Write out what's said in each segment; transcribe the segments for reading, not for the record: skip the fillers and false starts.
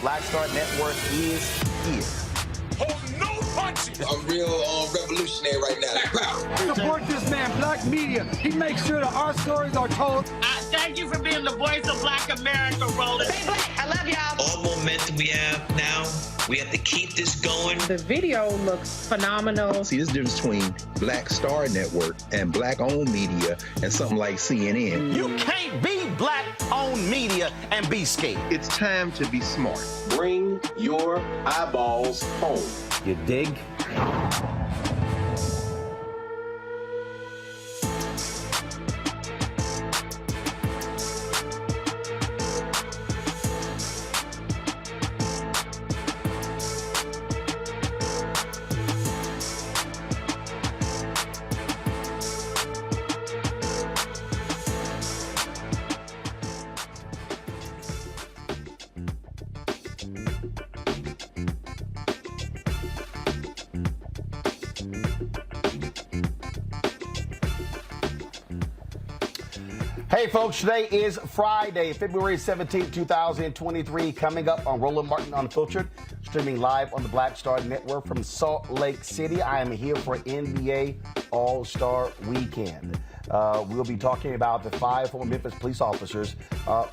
Black Star Network is here. Hold no punches. I'm real revolutionary right now. Support this man, Black Media. He makes sure that our stories are told. Thank you for being the voice of Black America, Roland. Stay black. I love y'all. All momentum we have now, we have to keep this going. The video looks phenomenal. See, there's a difference between Black Star Network and Black-owned media and something like CNN. You can't be Black-owned media and be scared. It's time to be smart. Bring your eyeballs home. You dig? Hey folks, today is Friday, February 17th, 2023. Coming up on Roland Martin Unfiltered, streaming live on the Black Star Network from Salt Lake City. I am here for NBA All-Star Weekend. We'll be talking about the 5 former Memphis police officers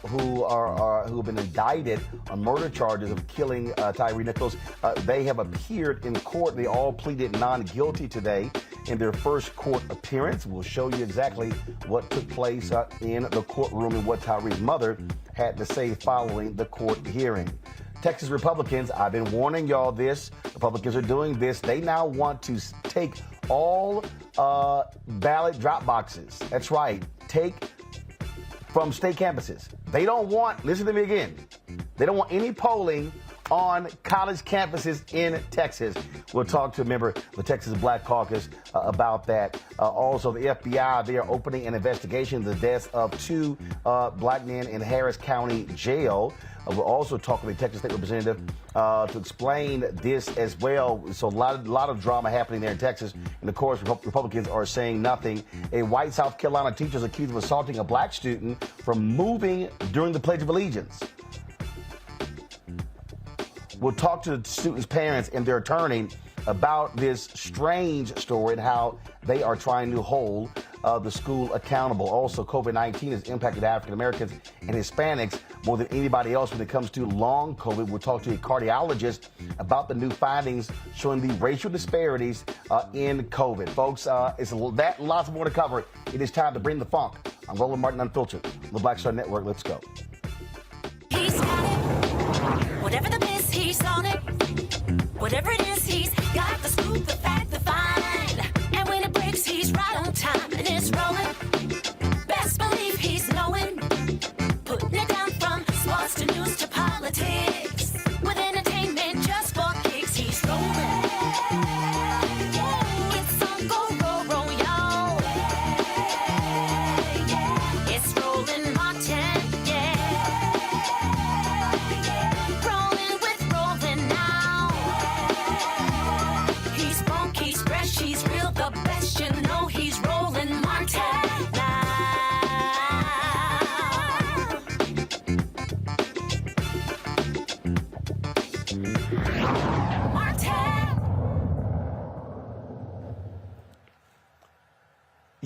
who have been indicted on murder charges of killing Tyre Nichols. They have appeared in court. They all pleaded non-guilty today in their first court appearance. We'll show you exactly what took place in the courtroom and what Tyre's mother had to say following the court hearing. Texas Republicans, I've been warning y'all this. Republicans are doing this. They now want to take all ballot drop boxes. That's right. Take from state campuses. They don't want, listen to me again, they don't want any polling on college campuses in Texas. We'll talk to a member of the Texas Black Caucus about that. Also, the FBI, they are opening an investigation into the deaths of 2 black men in Harris County Jail. We'll also talk with the Texas State Representative to explain this as well. So a lot of drama happening there in Texas. And of course, Republicans are saying nothing. A white South Carolina teacher is accused of assaulting a black student from moving during the Pledge of Allegiance. We'll talk to the students' parents and their attorney about this strange story and how they are trying to hold the school accountable. Also, COVID-19 has impacted African Americans and Hispanics more than anybody else when it comes to long COVID. We'll talk to a cardiologist about the new findings showing the racial disparities in COVID. Folks, it's that and lots more to cover. It is time to bring the funk. I'm Roland Martin Unfiltered on the Black Star Network. Let's go. He's got it. Whatever the miss, he's on it. Whatever it is, he's got the scoop, the fact, the find. And when it breaks, he's right on time and it's rolling. Best believe he's knowing. Putting it down from sports to news to politics. With entertainment just for kicks, he's rolling. It's on go, roll, y'all. It's Roland Martin, rolling with Roland now. He's funky, he's fresh, he's real, the best, you know he's Roland Martin now.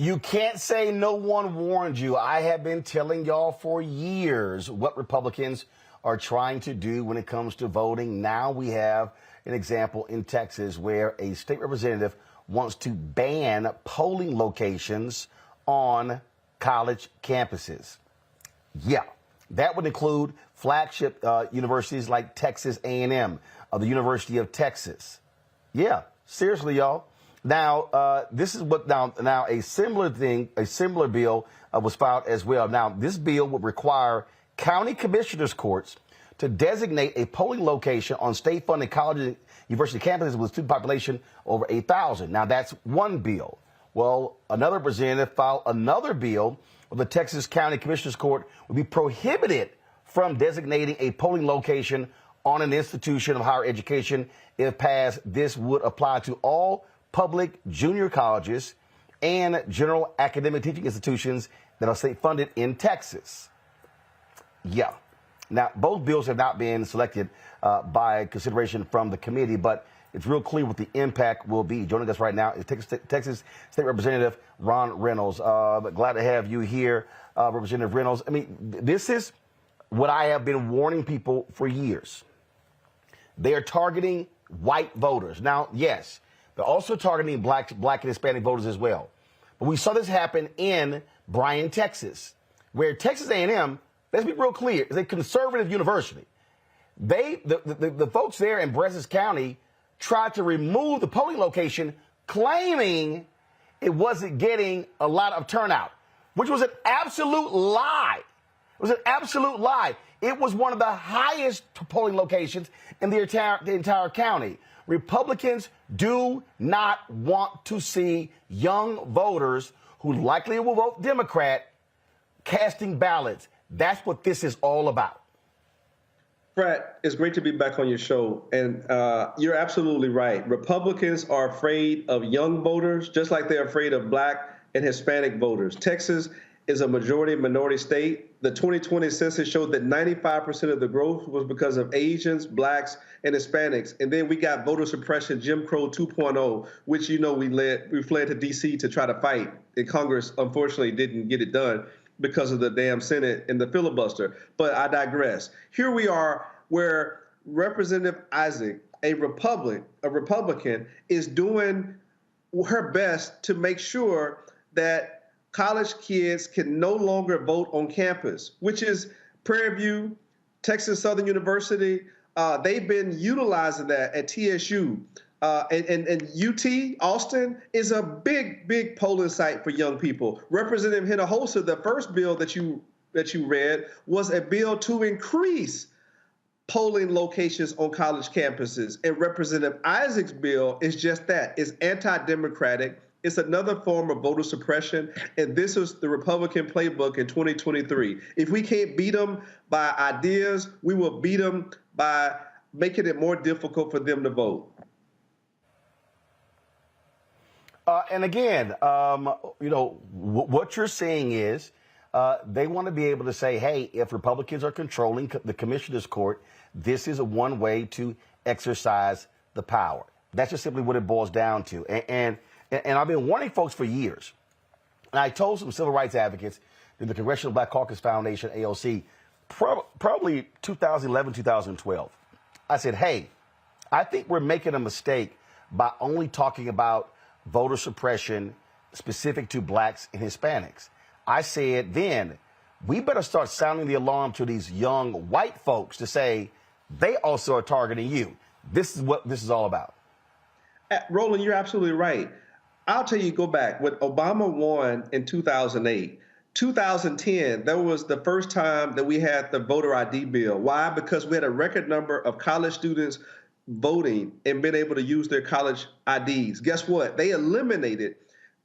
You can't say no one warned you. I have been telling y'all for years what Republicans are trying to do when it comes to voting. Now we have an example in Texas where a state representative wants to ban polling locations on college campuses. Yeah, that would include flagship universities like Texas A&M, the University of Texas. Yeah, seriously, y'all. Now, this is what now a similar bill was filed as well. Now, this bill would require county commissioners' courts to designate a polling location on state-funded college and university campuses with student population over 8,000. Now, that's one bill. Well, another representative filed another bill where the Texas County Commissioners Court would be prohibited from designating a polling location on an institution of higher education. If passed, this would apply to all public junior colleges and general academic teaching institutions that are state-funded in Texas. Yeah. Now, both bills have not been selected by consideration from the committee, but it's real clear what the impact will be. Joining us right now is Texas State Representative Ron Reynolds. Glad to have you here, Representative Reynolds. I mean, this is what I have been warning people for years. They are targeting white voters. Now, yes, they're also targeting black and Hispanic voters as well. But we saw this happen in Bryan, Texas, where Texas A&M, let's be real clear, is a conservative university. The folks there in Brazos County tried to remove the polling location, claiming it wasn't getting a lot of turnout, which was an absolute lie. It was an absolute lie. It was one of the highest polling locations in the entire county. Republicans do not want to see young voters who likely will vote Democrat casting ballots. That's what this is all about. Brett, it's great to be back on your show. And you're absolutely right. Republicans are afraid of young voters, just like they're afraid of black and Hispanic voters. Texas is a majority minority state. The 2020 census showed that 95% of the growth was because of Asians, blacks, and Hispanics. And then we got voter suppression, Jim Crow 2.0, which, you know, we fled to D.C. to try to fight. And Congress, unfortunately, didn't get it done because of the damn Senate and the filibuster. But I digress. Here we are where Representative Isaac, a Republican, is doing her best to make sure that college kids can no longer vote on campus, which is Prairie View, Texas Southern University. They've been utilizing that at TSU. And UT, Austin, is a big polling site for young people. Representative Hinojosa, the first bill that you read was a bill to increase polling locations on college campuses. And Representative Isaac's bill is just that. It's anti-democratic. It's another form of voter suppression, and this is the Republican playbook in 2023. If we can't beat them by ideas, we will beat them by making it more difficult for them to vote. And again, you know, what you're saying is they want to be able to say, hey, if Republicans are controlling the commissioner's court, this is one way to exercise the power. That's just simply what it boils down to. And I've been warning folks for years. And I told some civil rights advocates in the Congressional Black Caucus Foundation, AOC, probably 2011, 2012. I said, hey, I think we're making a mistake by only talking about voter suppression specific to blacks and Hispanics. I said then, we better start sounding the alarm to these young white folks to say they also are targeting you. This is what this is all about. Roland, you're absolutely right. I'll tell you, go back. When Obama won in 2008, 2010, that was the first time that we had the voter ID bill. Why? Because we had a record number of college students voting and being able to use their college IDs. Guess what? They eliminated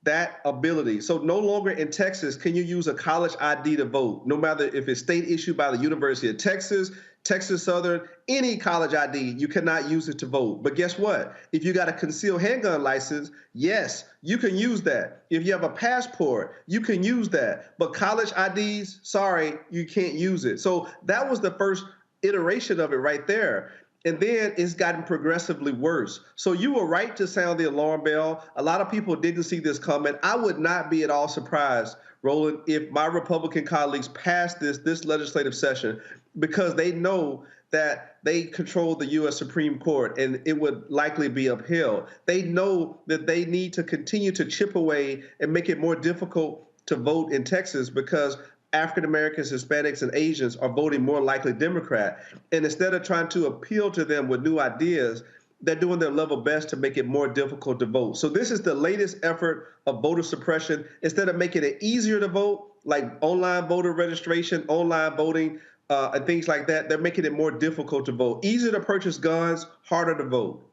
that ability. So no longer in Texas can you use a college ID to vote, no matter if it's state issued by the University of Texas, Texas Southern, any college ID, you cannot use it to vote. But guess what? If you got a concealed handgun license, yes, you can use that. If you have a passport, you can use that. But college IDs, sorry, you can't use it. So that was the first iteration of it right there. And then it's gotten progressively worse. So you were right to sound the alarm bell. A lot of people didn't see this coming. I would not be at all surprised, Roland, if my Republican colleagues passed this legislative session, because they know that they control the U.S. Supreme Court and it would likely be upheld. They know that they need to continue to chip away and make it more difficult to vote in Texas because African Americans, Hispanics, and Asians are voting more likely Democrat. And instead of trying to appeal to them with new ideas, they're doing their level best to make it more difficult to vote. So this is the latest effort of voter suppression. Instead of making it easier to vote, like online voter registration, online voting, and things like that, they're making it more difficult to vote. Easier to purchase guns, harder to vote.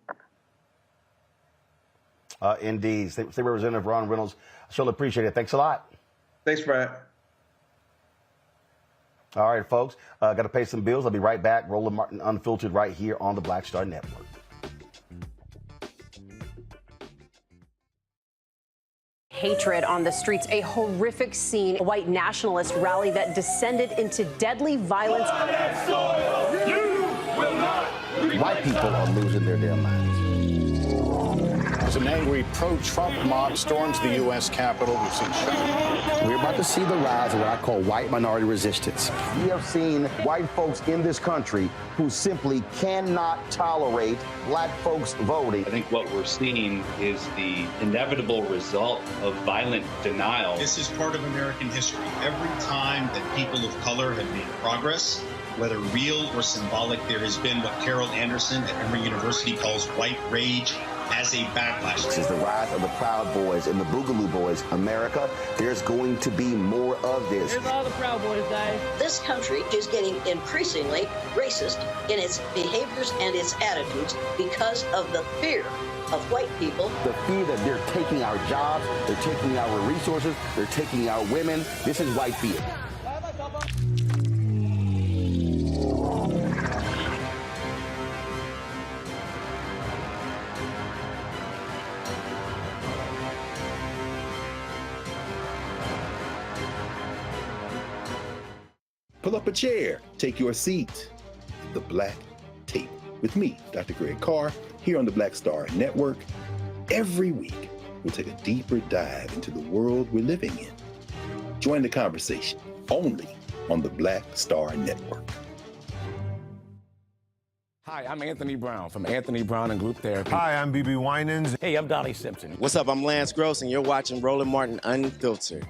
Indeed. State Representative Ron Reynolds, I surely appreciate it. Thanks a lot. Thanks, Brad. All right, folks, got to pay some bills. I'll be right back. Roland Martin Unfiltered right here on the Black Star Network. Hatred on the streets, a horrific scene, a white nationalist rally that descended into deadly violence. White people are losing their damn minds. As an angry pro-Trump mob storms the U.S. Capitol, we've seen shooting. We're about to see the rise of what I call white minority resistance. We have seen white folks in this country who simply cannot tolerate black folks voting. I think what we're seeing is the inevitable result of violent denial. This is part of American history. Every time that people of color have made progress, whether real or symbolic, there has been what Carol Anderson at Emory University calls white rage as a backlash. This is the rise of the Proud Boys and the Boogaloo Boys. America, there's going to be more of this. Here's all the Proud Boys, Dave. This country is getting increasingly racist in its behaviors and its attitudes because of the fear of white people. The fear that they're taking our jobs, they're taking our resources, they're taking our women. This is white fear. Pull up a chair, take your seat. The Black Tape with me, Dr. Greg Carr, here on the Black Star Network. Every week, we'll take a deeper dive into the world we're living in. Join the conversation only on the Black Star Network. Hi, I'm Anthony Brown from Anthony Brown and Group Therapy. Hi, I'm BB Winans. Hey, I'm Donnie Simpson. What's up? I'm Lance Gross, and you're watching Roland Martin Unfiltered.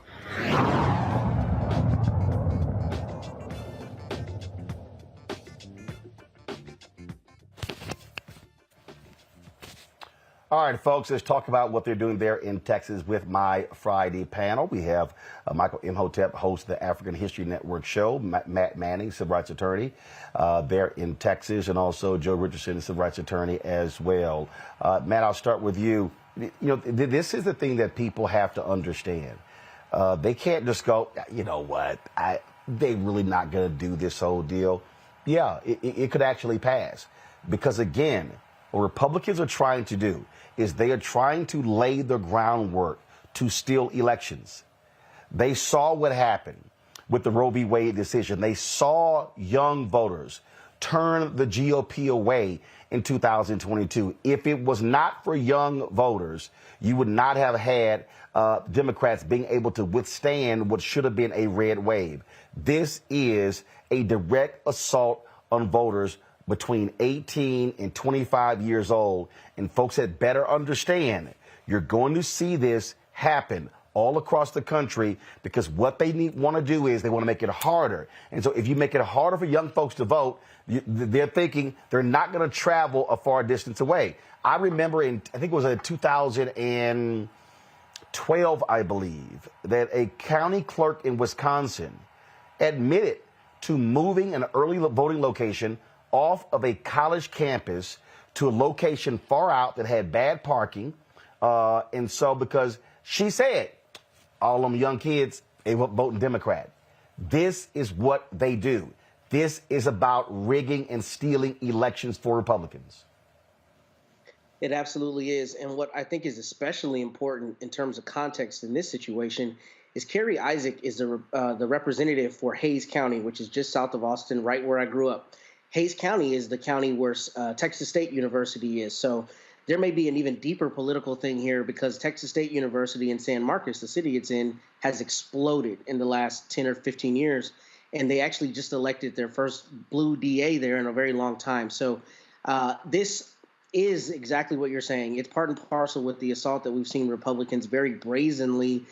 All right, folks, let's talk about what they're doing there in Texas with my Friday panel. We have Michael Imhotep, host of the African History Network show, Matt Manning, civil rights attorney there in Texas, and also Joe Richardson, civil rights attorney as well. Matt, I'll start with you. You know, this is the thing that people have to understand. They can't just go, you know what, they really not going to do this whole deal. Yeah, it could actually pass. Because, again, what Republicans are trying to do is they are trying to lay the groundwork to steal elections. They saw what happened with the Roe v. Wade decision. They saw young voters turn the GOP away in 2022. If it was not for young voters, you would not have had Democrats being able to withstand what should have been a red wave. This is a direct assault on voters between 18 and 25 years old. And folks had better understand, you're going to see this happen all across the country because what they want to do is they want to make it harder. And so if you make it harder for young folks to vote, they're thinking they're not going to travel a far distance away. I remember I think it was in 2012, I believe, that a county clerk in Wisconsin admitted to moving an early voting location off of a college campus to a location far out that had bad parking. And so because she said, all them young kids, they were voting Democrat. This is what they do. This is about rigging and stealing elections for Republicans. It absolutely is. And what I think is especially important in terms of context in this situation is Kerry Isaac is the representative for Hays County, which is just south of Austin, right where I grew up. Hayes County is the county where Texas State University is. So there may be an even deeper political thing here because Texas State University in San Marcos, the city it's in, has exploded in the last 10 or 15 years. And they actually just elected their first blue DA there in a very long time. So this is exactly what you're saying. It's part and parcel with the assault that we've seen Republicans very brazenly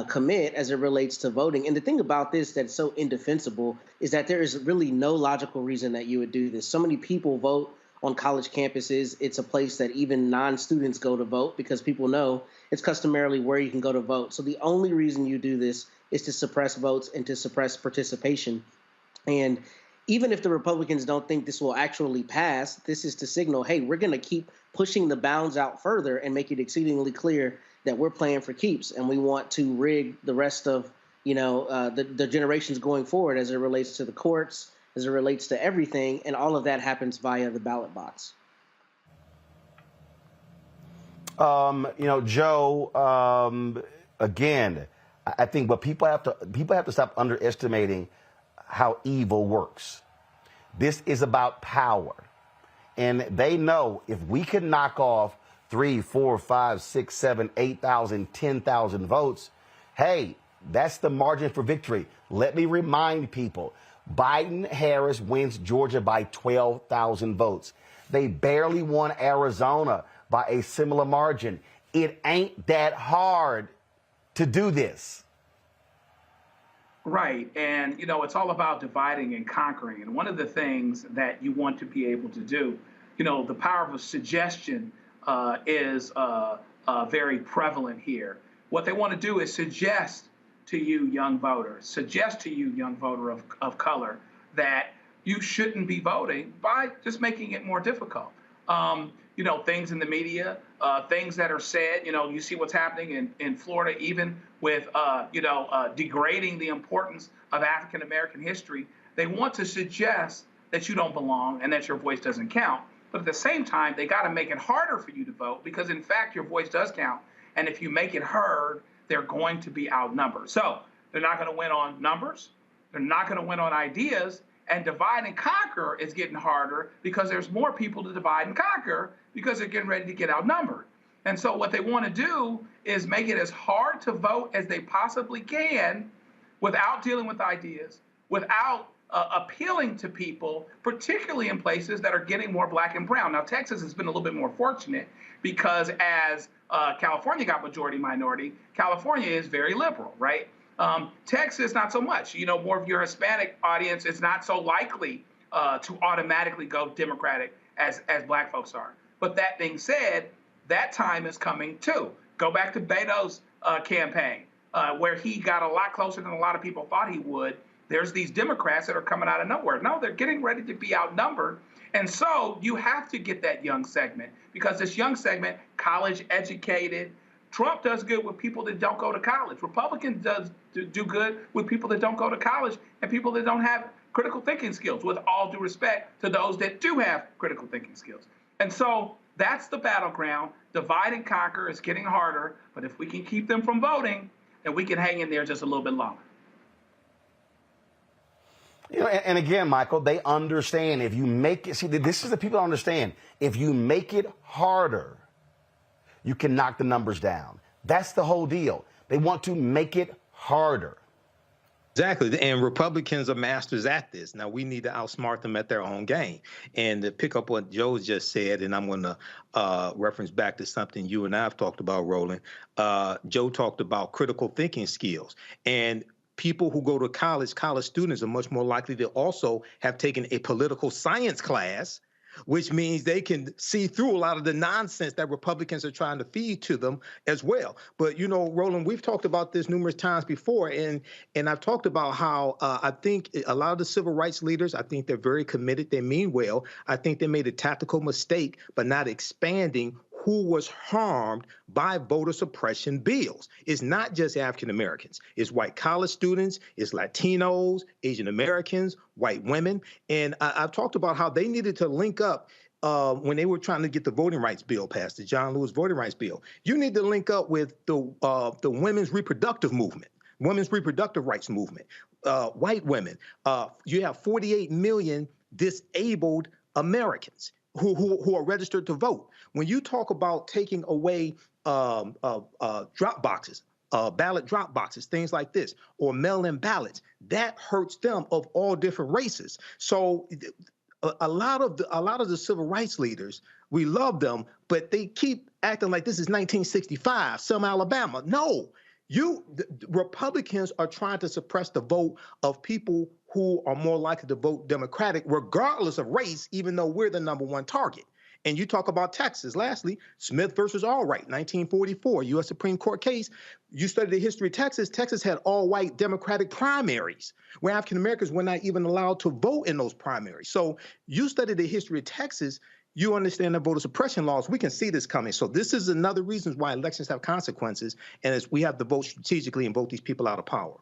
commit as it relates to voting. And the thing about this that's so indefensible is that there is really no logical reason that you would do this. So many people vote on college campuses. It's a place that even non-students go to vote because people know it's customarily where you can go to vote. So the only reason you do this is to suppress votes and to suppress participation. And even if the Republicans don't think this will actually pass, this is to signal, hey, we're going to keep pushing the bounds out further and make it exceedingly clear that we're playing for keeps and we want to rig the rest of, the generations going forward as it relates to the courts, as it relates to everything, and all of that happens via the ballot box. Joe, again, I think what people have to stop underestimating how evil works. This is about power. And they know if we can knock off 3, 4, 5, 6, 7, 8,000, 10,000 votes, hey, that's the margin for victory. Let me remind people, Biden-Harris wins Georgia by 12,000 votes. They barely won Arizona by a similar margin. It ain't that hard to do this. Right. And, it's all about dividing and conquering. And one of the things that you want to be able to do, the power of a suggestion is very prevalent here. What they want to do is suggest to you, young voters, young voter of color, that you shouldn't be voting by just making it more difficult. Things in the media, things that are said, you see what's happening in Florida, even with, degrading the importance of African-American history. They want to suggest that you don't belong and that your voice doesn't count. But at the same time, they got to make it harder for you to vote because, in fact, your voice does count. And if you make it heard, they're going to be outnumbered. So they're not going to win on numbers. They're not going to win on ideas. And divide and conquer is getting harder because there's more people to divide and conquer because they're getting ready to get outnumbered. And so what they want to do is make it as hard to vote as they possibly can without dealing with ideas, without appealing to people, particularly in places that are getting more black and brown. Now, Texas has been a little bit more fortunate because as California got majority minority, California is very liberal, right? Texas, not so much. More of your Hispanic audience is not so likely to automatically go Democratic as black folks are. But that being said, that time is coming too. Go back to Beto's campaign, where he got a lot closer than a lot of people thought he would. There's these Democrats that are coming out of nowhere. No, they're getting ready to be outnumbered. And so you have to get that young segment because this young segment, college educated. Trump does good with people that don't go to college. Republicans do good with people that don't go to college and people that don't have critical thinking skills, with all due respect to those that do have critical thinking skills. And so that's the battleground. Divide and conquer is getting harder, but if we can keep them from voting, then we can hang in there just a little bit longer. And again, Michael, they understand if you make it, see, this is the people that understand. If you make it harder, you can knock the numbers down. That's the whole deal. They want to make it harder. Exactly. And Republicans are masters at this. Now, we need to outsmart them at their own game. And to pick up what Joe just said, and I'm going to reference back to something you and I have talked about, Roland. Joe talked about critical thinking skills. And people who go to college students are much more likely to also have taken a political science class, which means they can see through a lot of the nonsense that Republicans are trying to feed to them as well. But, Roland, we've talked about this numerous times before, and I've talked about how I think a lot of the civil rights leaders, I think they're very committed. They mean well. I think they made a tactical mistake by not expanding who was harmed by voter suppression bills. It's not just African Americans. It's white college students, it's Latinos, Asian Americans, white women. And I've talked about how they needed to link up when they were trying to get the voting rights bill passed, the John Lewis voting rights bill. You need to link up with the women's reproductive movement, women's reproductive rights movement, white women. You have 48 million disabled Americans who are registered to vote. When you talk about taking away drop boxes, ballot drop boxes, things like this, or mail-in ballots, that hurts them of all different races. So a lot of the civil rights leaders, we love them, but they keep acting like this is 1965, Selma, Alabama. No, Republicans are trying to suppress the vote of people who are more likely to vote Democratic, regardless of race, even though we're the #1 target. And you talk about Texas. Lastly, Smith versus Allwright, 1944, U.S. Supreme Court case. You study the history of Texas. Texas had all-white Democratic primaries where African Americans were not even allowed to vote in those primaries. So you study the history of Texas, you understand the voter suppression laws. We can see this coming. So this is another reason why elections have consequences, and is we have to vote strategically and vote these people out of power.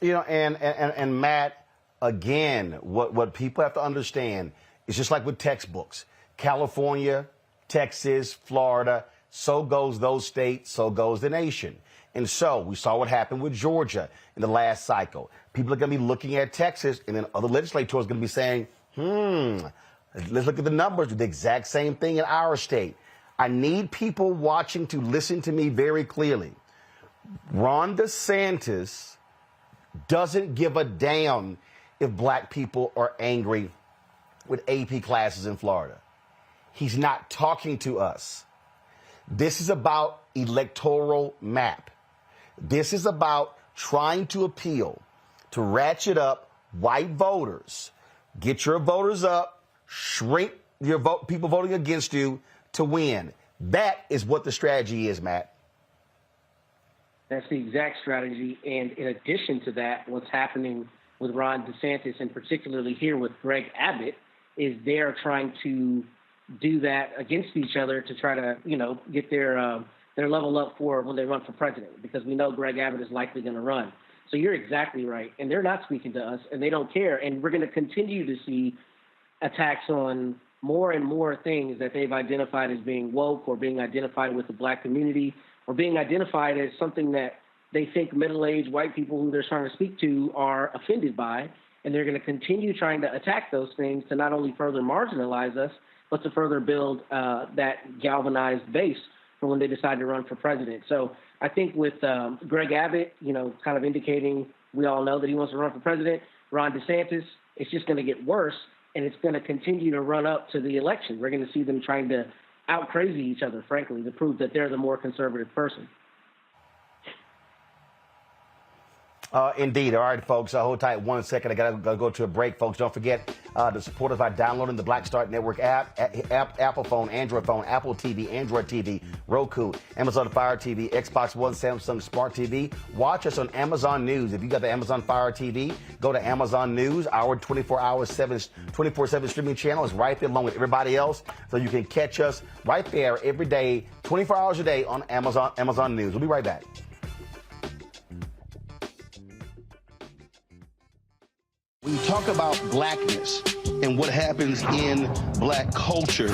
You know, and Matt, again, what people have to understand is just like with textbooks. California, Texas, Florida, so goes those states, so goes the nation. And so we saw what happened with Georgia in the last cycle. People are going to be looking at Texas, and then other legislators are going to be saying, let's look at the numbers. Do the exact same thing in our state. I need people watching to listen to me very clearly. Ron DeSantis doesn't give a damn if black people are angry with AP classes in Florida. He's not talking to us. This is about electoral map. This is about trying to appeal to ratchet up white voters. Get your voters up, shrink your people voting against you to win. That is what the strategy is, Matt. That's the exact strategy. And in addition to that, what's happening with Ron DeSantis, and particularly here with Greg Abbott, is they're trying to do that against each other to try to, get their level up for when they run for president, because we know Greg Abbott is likely going to run. So you're exactly right. And they're not speaking to us, and they don't care. And we're going to continue to see attacks on more and more things that they've identified as being woke, or being identified with the black community, or being identified as something that they think middle-aged white people who they're trying to speak to are offended by. And they're going to continue trying to attack those things to not only further marginalize us, but to further build that galvanized base for when they decide to run for president. So I think with Greg Abbott, kind of indicating, we all know that he wants to run for president. Ron DeSantis, it's just going to get worse, and it's going to continue to run up to the election. We're going to see them trying to out-crazy each other, frankly, to prove that they're the more conservative person. Indeed. All right, folks, hold tight 1 second. I got to go to a break, folks. Don't forget to support us by downloading the Black Start Network app, Apple phone, Android phone, Apple TV, Android TV, Roku, Amazon Fire TV, Xbox One, Samsung Smart TV. Watch us on Amazon News. If you got the Amazon Fire TV, go to Amazon News. Our 24/7 streaming channel is right there along with everybody else. So you can catch us right there every day, 24 hours a day on Amazon News. We'll be right back. When you talk about blackness and what happens in black culture,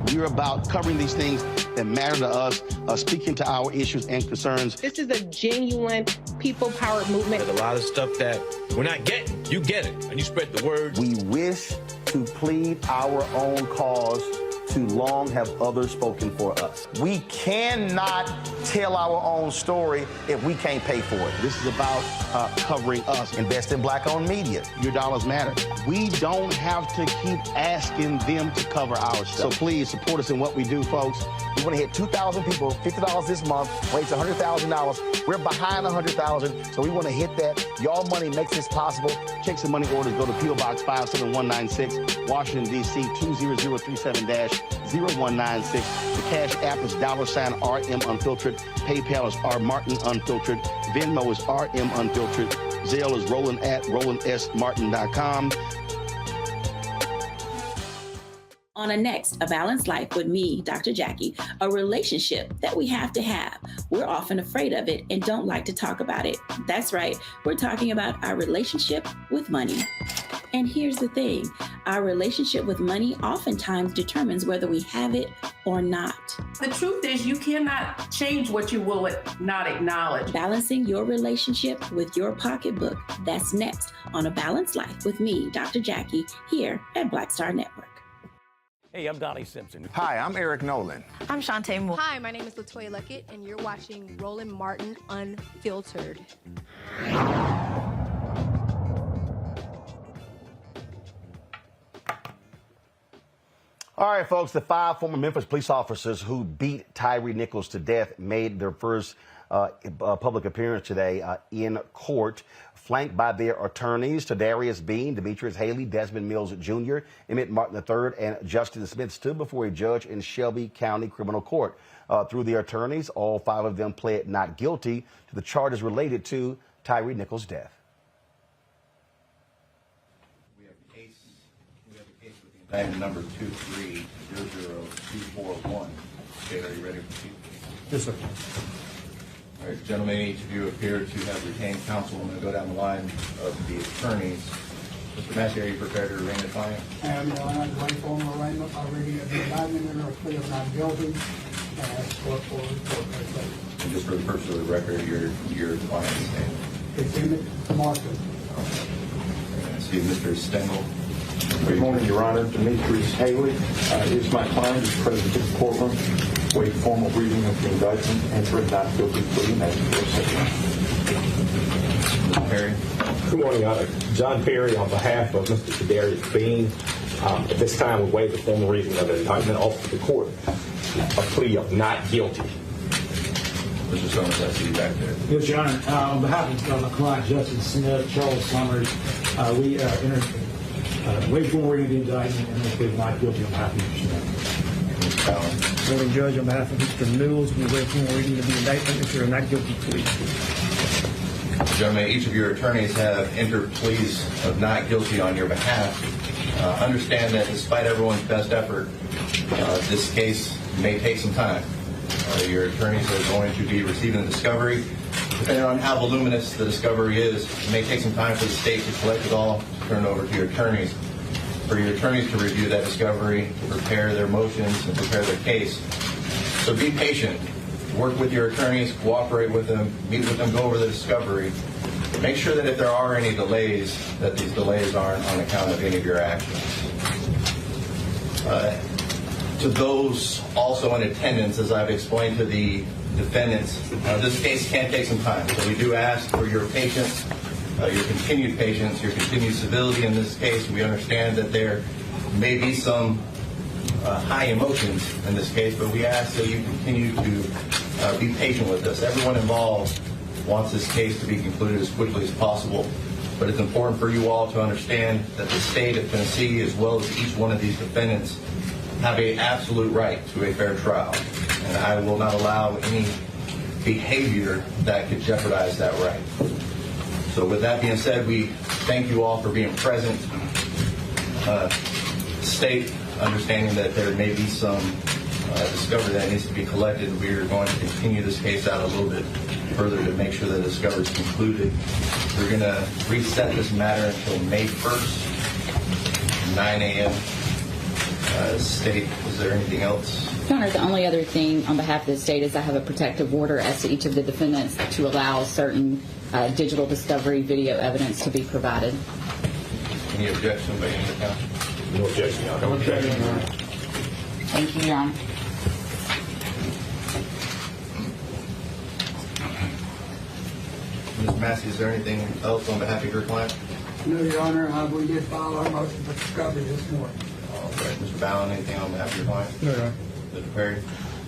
we're about covering these things that matter to us, speaking to our issues and concerns. This is a genuine people-powered movement. There's a lot of stuff that we're not getting. You get it, and you spread the word. We wish to plead our own cause. Too long have others spoken for us. We cannot tell our own story if we can't pay for it. This is about covering us. Invest in black-owned media. Your dollars matter. We don't have to keep asking them to cover our stuff. So please support us in what we do, folks. We want to hit 2,000 people, $50 this month, raise $100,000. We're behind 100,000, so we want to hit that. Y'all money makes this possible. Check some money orders. Go to P.O. Box 57196, Washington, D.C. 20037-0196. The Cash App is $RM Unfiltered. PayPal is R Martin Unfiltered. Venmo is RM Unfiltered. Zelle is Roland at RolandSMartin.com. On a next, A Balanced Life with me, Dr. Jackie, a relationship that we have to have. We're often afraid of it and don't like to talk about it. That's right, we're talking about our relationship with money. And here's the thing, our relationship with money oftentimes determines whether we have it or not. The truth is you cannot change what you will not acknowledge. Balancing your relationship with your pocketbook. That's next on A Balanced Life with me, Dr. Jackie, here at Black Star Network. Hey, I'm Donnie Simpson. Hi, I'm Eric Nolan. I'm Shantae Moore. Hi, my name is LaToya Luckett, and you're watching Roland Martin Unfiltered. All right, folks, the 5 former Memphis police officers who beat Tyre Nichols to death made their first public appearance today in court, flanked by their attorneys, Tadarius Bean, Demetrius Haley, Desmond Mills Jr., Emmett Martin III, and Justin Smith stood before a judge in Shelby County Criminal Court. Through their attorneys, all 5 of them pled not guilty to the charges related to Tyre Nichols' death. Item number 2300241. Okay, are you ready to proceed? Yes, sir. All right, gentlemen, each of you appear to have retained counsel. I'm going to go down the line of the attorneys. Mr. Massey, are you prepared to arraign the client? I am, Your Honor. The formal arraignment by reading of the indictment and a plea of not guilty. And ask for report. And just for the purpose of the record, your client's name. It's Emmett Martin. I see Mr. Stengel. Good morning, Your Honor. Demetrius Haley is my client. He's present in the courtroom. Wait formal reading of the indictment. Enter a not guilty plea. Mr. Perry. Good morning, Your Honor. John Perry on behalf of Mr. Tadarius Bean. At this time, we waive the formal reading of the indictment off to the court. A plea of not guilty. Mr. Summers, I see you back there. Yes, Your Honor. On behalf of my client, Justin Smith, Charles Summers, we entered wait formal reading of the indictment and plea of not guilty on behalf of Mr. Smith. Morning, Judge. On behalf of Mr. Mills, we wait formal reading of the indictment and a not guilty plea. Gentlemen, each of your attorneys have entered pleas of not guilty on your behalf. Understand that despite everyone's best effort, this case may take some time. Your attorneys are going to be receiving the discovery. Depending on how voluminous the discovery is, it may take some time for the state to collect it all, turn it over to your attorneys. For your attorneys to review that discovery, to prepare their motions and prepare their case. So be patient. Work with your attorneys, cooperate with them, meet with them, go over the discovery. Make sure that if there are any delays, that these delays aren't on account of any of your actions. To those also in attendance, as I've explained to the defendants, this case can take some time. So we do ask for your patience, your continued patience, your continued civility in this case. We understand that there may be some high emotions in this case, but we ask that you continue to be patient with us. Everyone involved wants this case to be concluded as quickly as possible, but it's important for you all to understand that the state of Tennessee, as well as each one of these defendants, have an absolute right to a fair trial, and I will not allow any behavior that could jeopardize that right. So with that being said, we thank you all for being present. State, understanding that there may be some discovery that needs to be collected, we are going to continue this case out a little bit further to make sure that the discovery is concluded. We're going to reset this matter until May 1st, 9 a.m. State, is there anything else? Your Honor, the only other thing on behalf of the state is I have a protective order as to each of the defendants to allow certain digital discovery video evidence to be provided. Any objection by any of the counsel? No objection, Your Honor. No objection, Your Honor. Thank you, Your Honor. Ms. Massey, is there anything else on behalf of your client? No, Your Honor. We did file our motion for discovery this morning. All right. Mr. Ballin, anything on behalf of your client? No, Your Honor. Mr. Perry?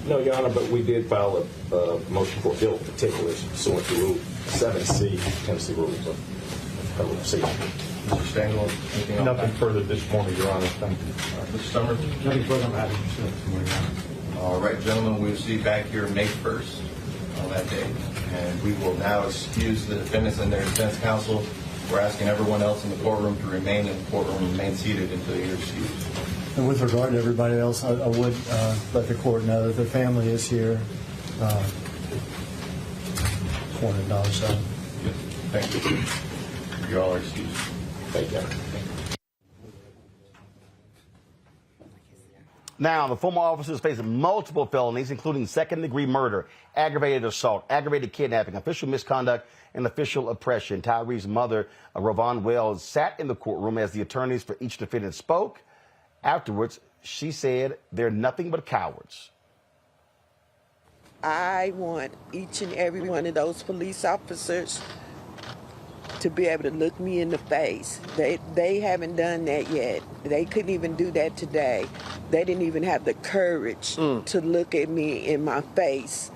No, Your Honor, but we did file a motion for ill particulars pursuant to Rule 7C, Tennessee rules of criminal procedure. Mr. Stengel, anything on Nothing further this morning, Your Honor. Thank you. Mr. Summers? Nothing further on behalf of yourself this morning, Your Honor. All right, gentlemen, we'll see you back here May 1st on that day. And we will now excuse the defendants and their defense counsel. We're asking everyone else in the courtroom to remain in the courtroom and remain seated until you're excused. And with regard to everybody else, I would let the court know that the family is here. $400. Thank you. You all are excused. Thank you. Now, the former officers face multiple felonies, including second-degree murder, aggravated assault, aggravated kidnapping, official misconduct, and official oppression. Tyre's mother, Ron Wells, sat in the courtroom as the attorneys for each defendant spoke. Afterwards, she said they're nothing but cowards. I want each and every one of those police officers to be able to look me in the face. They haven't done that yet. They couldn't even do that today. They didn't even have the courage to look at me in my face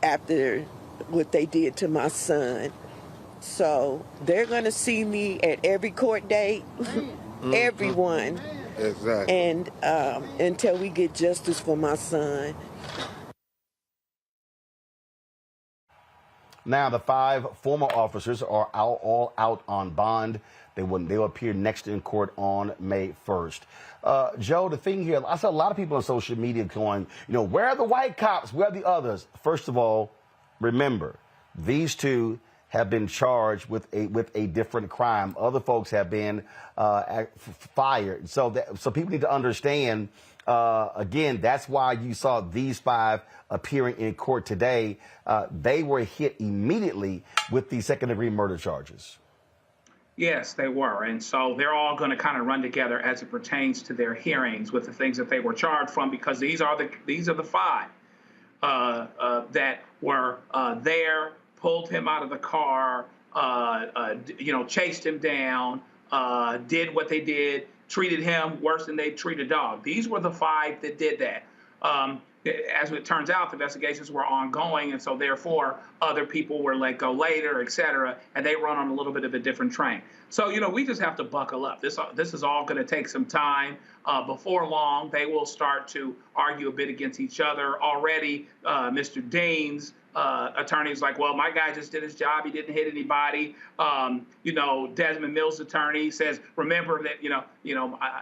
after what they did to my son. So they're going to see me at every court date, everyone. Exactly. And until we get justice for my son. Now, the 5 former officers are all out on bond. They'll appear next in court on May 1st. Joe, the thing here, I saw a lot of people on social media going, where are the white cops? Where are the others? First of all, remember, these 2 have been charged with a different crime. Other folks have been fired. So people need to understand. Again, that's why you saw these 5 appearing in court today. They were hit immediately with the second-degree murder charges. Yes, they were. And so they're all going to kind of run together as it pertains to their hearings with the things that they were charged from, because these are the 5 that were there, pulled him out of the car, chased him down, did what they did, treated him worse than they treat a dog. These were the 5 that did that. As it turns out, the investigations were ongoing, and so therefore other people were let go later, et cetera, and they run on a little bit of a different train. So, we just have to buckle up. This is all going to take some time. Before long, they will start to argue a bit against each other. Already, Mr. Dean's attorney's like, well, my guy just did his job. He didn't hit anybody. Desmond Mills' attorney says, remember that,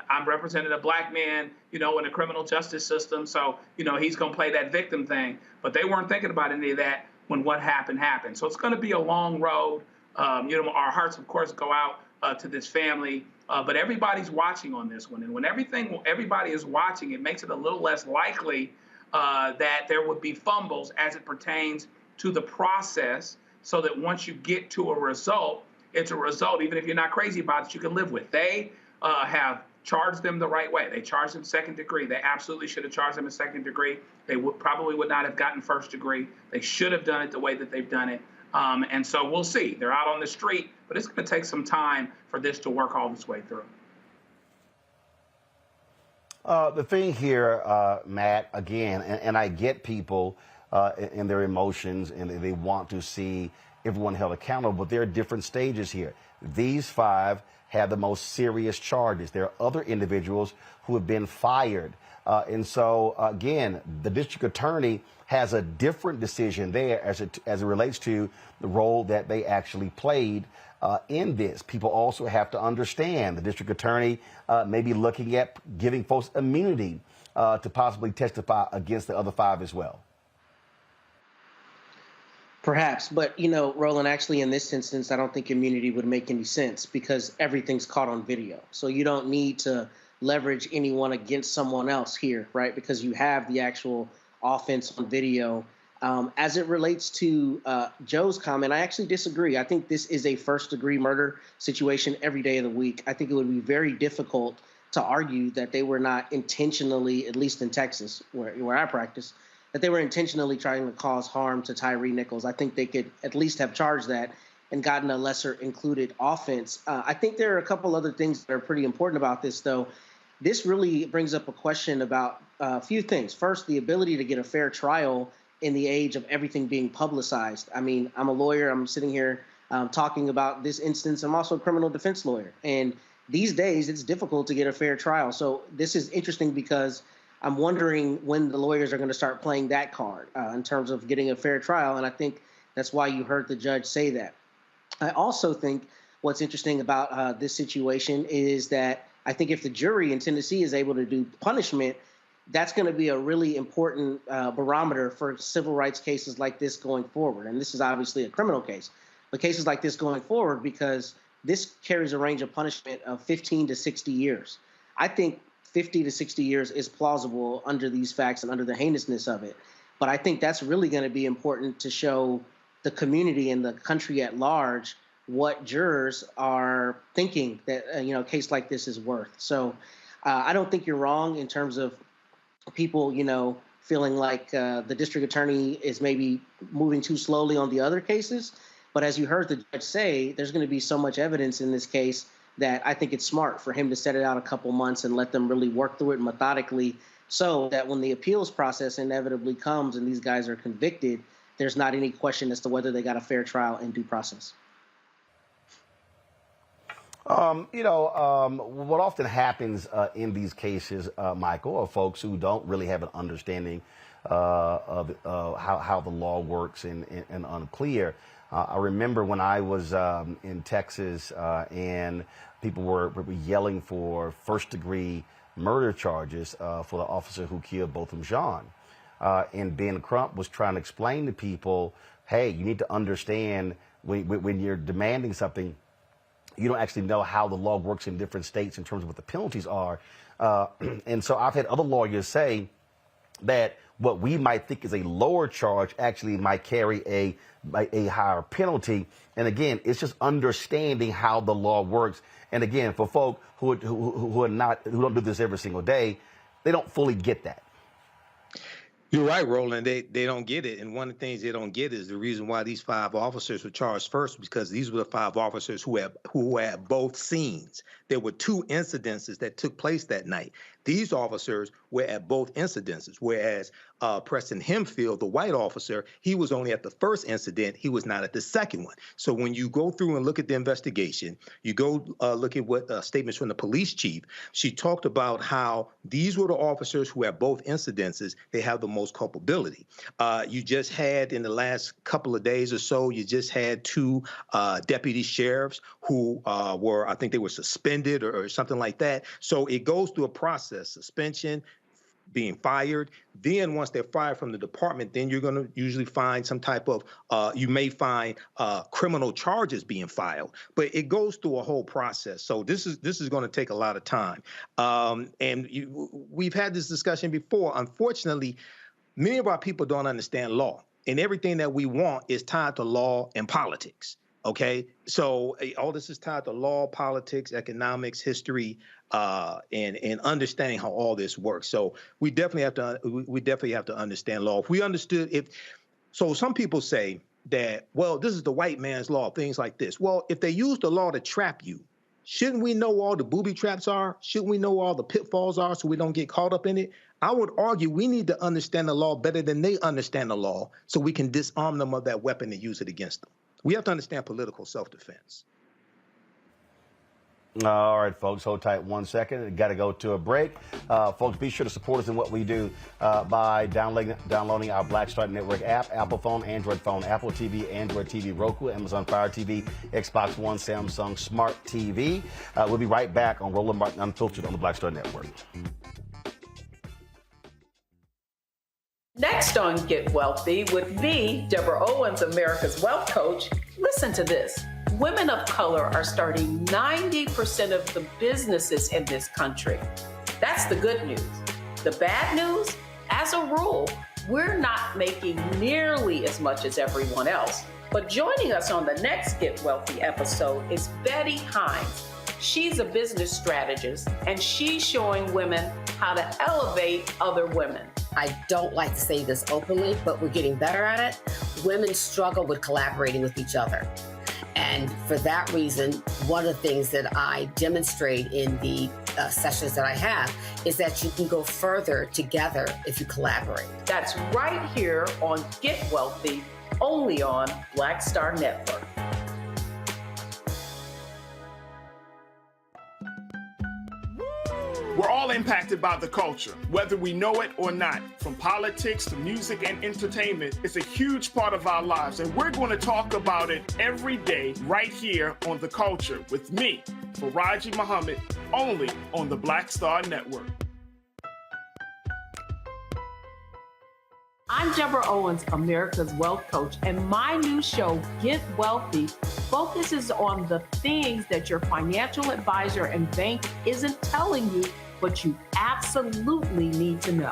I'm representing a black man, in the criminal justice system. So, he's going to play that victim thing. But they weren't thinking about any of that when what happened happened. So it's going to be a long road. Our hearts, of course, go out to this family. But everybody's watching on this one. And when everybody is watching, it makes it a little less likely that there would be fumbles as it pertains to the process, so that once you get to a result, it's a result, even if you're not crazy about it, you can live with. They have charged them the right way. They charged them second degree. They absolutely should have charged them in second degree. They probably would not have gotten first degree. They should have done it the way that they've done it. And so we'll see. They're out on the street, but it's going to take some time for this to work all this way through. The thing here, Matt, again, and I get people and their emotions, and they want to see everyone held accountable, but there are different stages here. These 5 have the most serious charges. There are other individuals who have been fired. And so, again, the district attorney has a different decision there as it relates to the role that they actually played in this. People also have to understand the district attorney may be looking at giving folks immunity to possibly testify against the other 5 as well. Perhaps, but Roland, actually in this instance, I don't think immunity would make any sense because everything's caught on video. So you don't need to leverage anyone against someone else here, right? Because you have the actual offense on video. As it relates to Joe's comment, I actually disagree. I think this is a first-degree murder situation every day of the week. I think it would be very difficult to argue that they were not intentionally, at least in Texas, where I practice, that they were intentionally trying to cause harm to Tyre Nichols. I think they could at least have charged that and gotten a lesser included offense. I think there are a couple other things that are pretty important about this, though. This really brings up a question about a few things. First, the ability to get a fair trial in the age of everything being publicized. I mean, I'm a lawyer. I'm sitting here talking about this instance. I'm also a criminal defense lawyer. And these days, it's difficult to get a fair trial. So this is interesting because I'm wondering when the lawyers are going to start playing that card in terms of getting a fair trial. And I think that's why you heard the judge say that. I also think what's interesting about this situation is that I think if the jury in Tennessee is able to do punishment, that's going to be a really important barometer for civil rights cases like this going forward. And this is obviously a criminal case, but cases like this going forward, because this carries a range of punishment of 15 to 60 years. I think 50 to 60 years is plausible under these facts and under the heinousness of it. But I think that's really going to be important to show the community and the country at large what jurors are thinking that a case like this is worth. So I don't think you're wrong in terms of people, feeling like the district attorney is maybe moving too slowly on the other cases. But as you heard the judge say, there's going to be so much evidence in this case that I think it's smart for him to set it out a couple months and let them really work through it methodically, so that when the appeals process inevitably comes and these guys are convicted, there's not any question as to whether they got a fair trial and due process. What often happens in these cases, Michael, are folks who don't really have an understanding of how the law works and unclear. I remember when I was in Texas and people were yelling for first-degree murder charges for the officer who killed Botham Jean. And Ben Crump was trying to explain to people, hey, you need to understand when you're demanding something, you don't actually know how the law works in different states in terms of what the penalties are. And so I've had other lawyers say that what we might think is a lower charge actually might carry a higher penalty. And again, it's just understanding how the law works. And again, for folk who don't do this every single day, they don't fully get that. You're right, Roland. They don't get it. And one of the things they don't get is the reason why these 5 officers were charged first, because these were the 5 officers who had both scenes. There were 2 incidences that took place that night. These officers were at both incidences, whereas Preston Hemfield, the white officer, he was only at the first incident. He was not at the second one. So when you go through and look at the investigation, you go look at what statements from the police chief, she talked about how these were the officers who had both incidences. They have the most culpability. You just had, in the last couple of days or so, you just had 2 deputy sheriffs who I think they were suspended or something like that. So it goes through a process, suspension, being fired. Then once they're fired from the department, then you're going to usually find some type of, you may find criminal charges being filed. But it goes through a whole process. So this is going to take a lot of time. And we've had this discussion before. Unfortunately, many of our people don't understand law. And everything that we want is tied to law and politics. Okay, so all this is tied to law, politics, economics, history, and understanding how all this works. So we definitely have to understand law. If we understood, so some people say that, well, this is the white man's law, things like this. Well, if they use the law to trap you, shouldn't we know all the booby traps are? Shouldn't we know all the pitfalls are so we don't get caught up in it? I would argue we need to understand the law better than they understand the law so we can disarm them of that weapon and use it against them. We have to understand political self-defense. All right, folks, hold tight 1 second. Got to go to a break. Folks, be sure to support us in what we do by downloading our Black Star Network app, Apple phone, Android phone, Apple TV, Android TV, Roku, Amazon Fire TV, Xbox One, Samsung Smart TV. We'll be right back on Roland Martin Unfiltered on the Black Star Network. Next on Get Wealthy with me, Deborah Owens, America's Wealth Coach. Listen to this. Women of color are starting 90% of the businesses in this country. That's the good news. The bad news, as a rule, we're not making nearly as much as everyone else. But joining us on the next Get Wealthy episode is Betty Hines. She's a business strategist, and she's showing women how to elevate other women. I don't like to say this openly, but we're getting better at it. Women struggle with collaborating with each other. And for that reason, one of the things that I demonstrate in the sessions that I have is that you can go further together if you collaborate. That's right here on Get Wealthy, only on Black Star Network. We're all impacted by the culture, whether we know it or not. From politics to music and entertainment, it's a huge part of our lives, and we're going to talk about it every day right here on The Culture with me, Faraji Muhammad, only on the Black Star Network. I'm Deborah Owens, America's Wealth Coach, and my new show, Get Wealthy, focuses on the things that your financial advisor and bank isn't telling you what you absolutely need to know.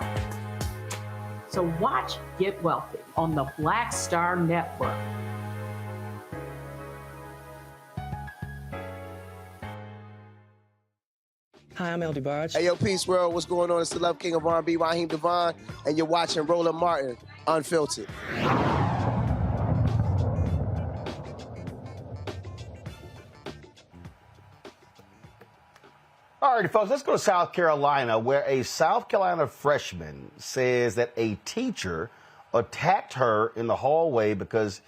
So watch Get Wealthy on the Black Star Network. Hi, I'm El DeBarge. Hey, yo, Peace World. What's going on? It's the Love King of R&B, Raheem Devon, and you're watching Roland Martin, Unfiltered. All right, folks, let's go to South Carolina, where a South Carolina freshman says that a teacher attacked her in the hallway because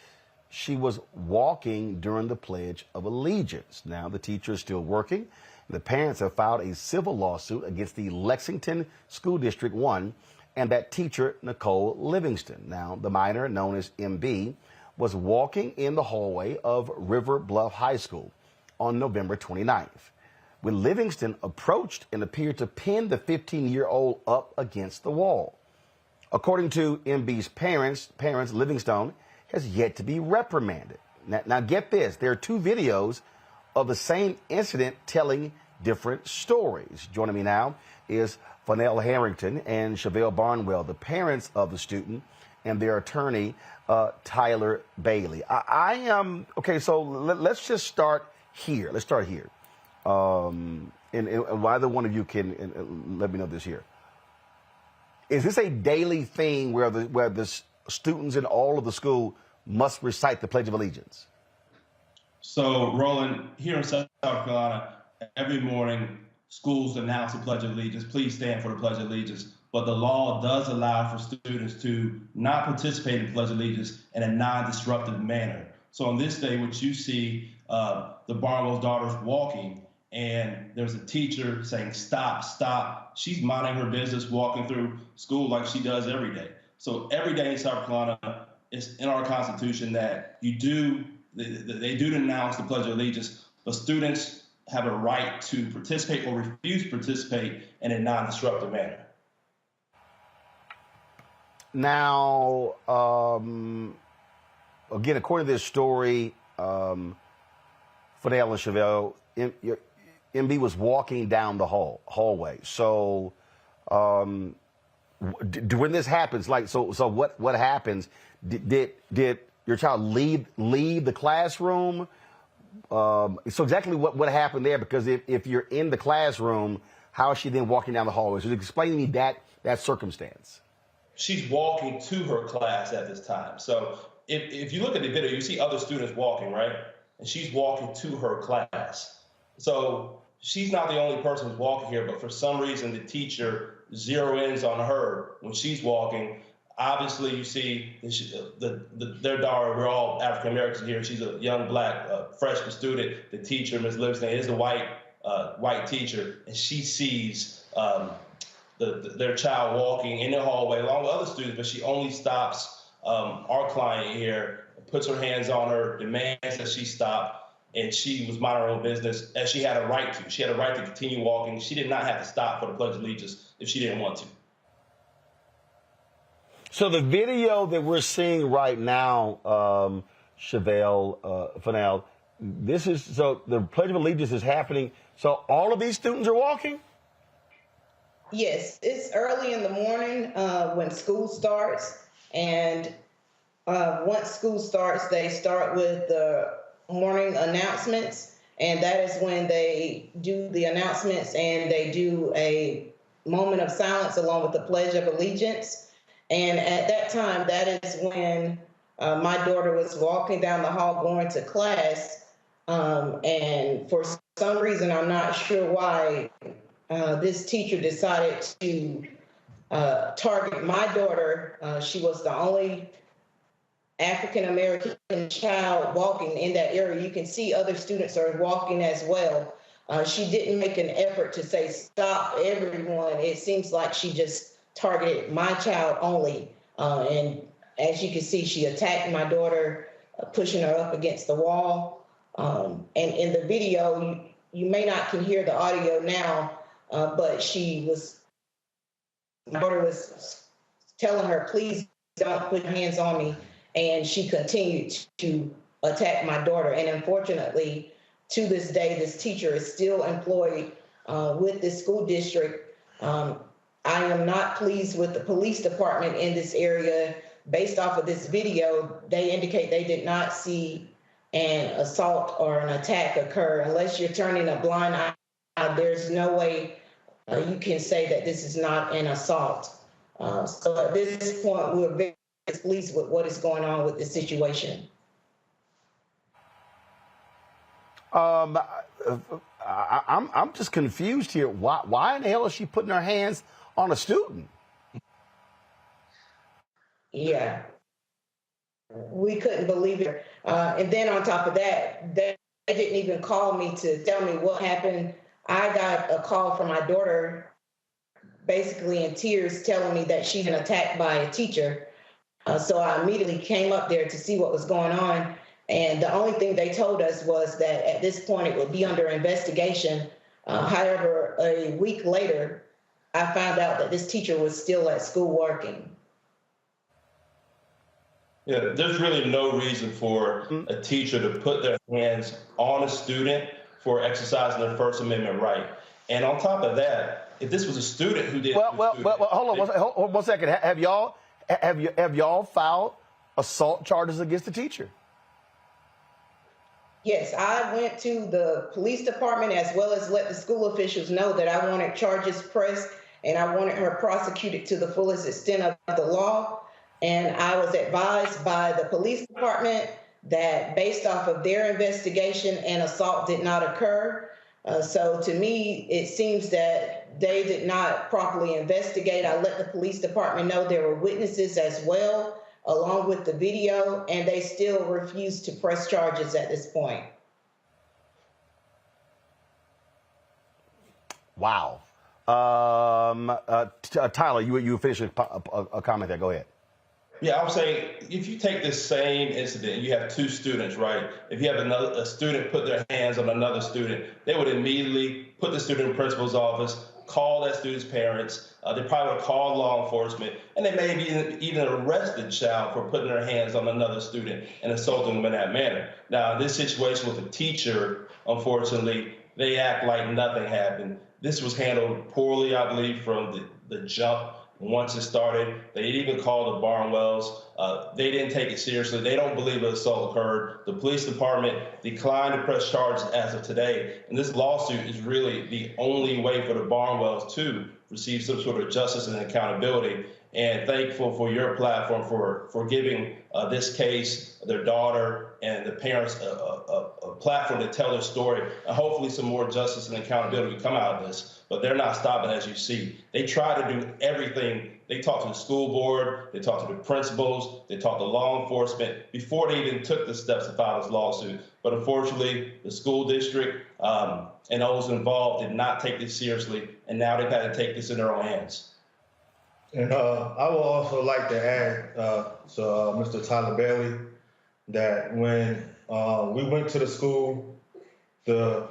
she was walking during the Pledge of Allegiance. Now, the teacher is still working. The parents have filed a civil lawsuit against the Lexington School District 1 and that teacher, Nicole Livingston. Now, the minor, known as MB, was walking in the hallway of River Bluff High School on November 29th. When Livingston approached and appeared to pin the 15-year-old up against the wall. According to MB's parents, Livingston has yet to be reprimanded. Now get this, there are two videos of the same incident telling different stories. Joining me now is Fennell Harrington and Chevelle Barnwell, the parents of the student, and their attorney, Tyler Bailey. Okay, so let's just start here. Let's start here. And either one of you can let me know this here. Is this a daily thing where the students in all of the school must recite the Pledge of Allegiance? So, Roland, here in South Carolina, every morning schools announce the Pledge of Allegiance. Please stand for the Pledge of Allegiance. But the law does allow for students to not participate in the Pledge of Allegiance in a non-disruptive manner. So on this day, what you see, the Barnwell's daughter's walking, and there's a teacher saying, stop, stop. She's minding her business, walking through school like she does every day. So every day in South Carolina, it's in our Constitution that they do announce the Pledge of Allegiance, but students have a right to participate or refuse to participate in a non-disruptive manner. Now, again, according to this story, Fennell and Chevelle, MB was walking down the hallway. So when this happens, so what happens? Did your child leave the classroom? So exactly what happened there? Because if you're in the classroom, how is she then walking down the hallway? So explain to me that circumstance. She's walking to her class at this time. So if you look at the video, you see other students walking, right? And she's walking to her class. So she's not the only person who's walking here, but for some reason the teacher zero-ins on her when she's walking. Obviously, you see their daughter, we're all African-Americans here. She's a young black freshman student. The teacher, Ms. Livingston, is the white teacher, and she sees their child walking in the hallway along with other students, but she only stops our client here, puts her hands on her, demands that she stop, and she was minding her own business as she had a right to. She had a right to continue walking. She did not have to stop for the Pledge of Allegiance if she didn't want to. So the video that we're seeing right now, Chevelle, Fennell, so the Pledge of Allegiance is happening. So all of these students are walking? Yes, it's early in the morning when school starts. And once school starts, they start with the morning announcements. And that is when they do the announcements and they do a moment of silence along with the Pledge of Allegiance. And at that time, that is when my daughter was walking down the hall going to class. And for some reason, I'm not sure why, this teacher decided to target my daughter. She was the only African-American child walking in that area. You can see other students are walking as well. She didn't make an effort to say, stop everyone. It seems like she just targeted my child only. And as you can see, she attacked my daughter, pushing her up against the wall. And in the video, you may not can hear the audio now, but my daughter was telling her, please don't put your hands on me. And she continued to attack my daughter. And unfortunately, to this day, this teacher is still employed with this school district. I am not pleased with the police department in this area. Based off of this video, they indicate they did not see an assault or an attack occur. Unless you're turning a blind eye, there's no way you can say that this is not an assault. So at this point, we're very pleased with what is going on with this situation. I'm just confused here. Why in the hell is she putting her hands on a student? Yeah, we couldn't believe it. And then on top of that, they didn't even call me to tell me what happened. I got a call from my daughter, basically in tears, telling me that she's been attacked by a teacher. So I immediately came up there to see what was going on. And the only thing they told us was that at this point it would be under investigation. However, a week later, I found out that this teacher was still at school working. Yeah, there's really no reason for a teacher to put their hands on a student for exercising their First Amendment right. And on top of that, if this was a student who did, hold on one second. Have y'all filed assault charges against the teacher? Yes, I went to the police department as well as let the school officials know that I wanted charges pressed and I wanted her prosecuted to the fullest extent of the law. And I was advised by the police department that based off of their investigation, an assault did not occur. So to me, it seems that they did not properly investigate. I let the police department know there were witnesses as well, along with the video, and they still refuse to press charges at this point. Wow. Tyler, you finish a comment there. Go ahead. Yeah, I'm saying if you take this same incident, you have two students, right? If you have a student put their hands on another student, they would immediately put the student in the principal's office, call that student's parents. They probably would call law enforcement, and they may even arrest the child for putting their hands on another student and assaulting them in that manner. Now, in this situation with a teacher, unfortunately, they act like nothing happened. This was handled poorly, I believe, from the jump. Once it started, they even called the Barnwells. They didn't take it seriously. They don't believe an assault occurred. The police department declined to press charges as of today. And this lawsuit is really the only way for the Barnwells to receive some sort of justice and accountability. And thankful for your platform for giving this case, their daughter, and the parents a platform to tell their story. And hopefully some more justice and accountability will come out of this. But they're not stopping, as you see. They try to do everything. They talk to the school board, they talk to the principals, they talk to law enforcement before they even took the steps to file this lawsuit. But unfortunately, the school district and those involved did not take this seriously, and now they've had to take this in their own hands. And I would also like to add to Mr. Tyler Bailey that when we went to the school, the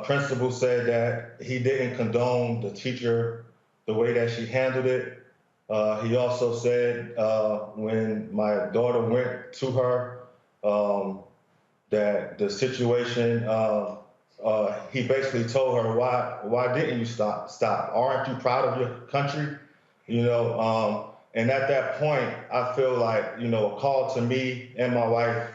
principal said that he didn't condone the teacher the way that she handled it. He also said when my daughter went to her that the situation, he basically told her, why didn't you stop? Aren't you proud of your country? You know, and at that point, I feel like, you know, a call to me and my wife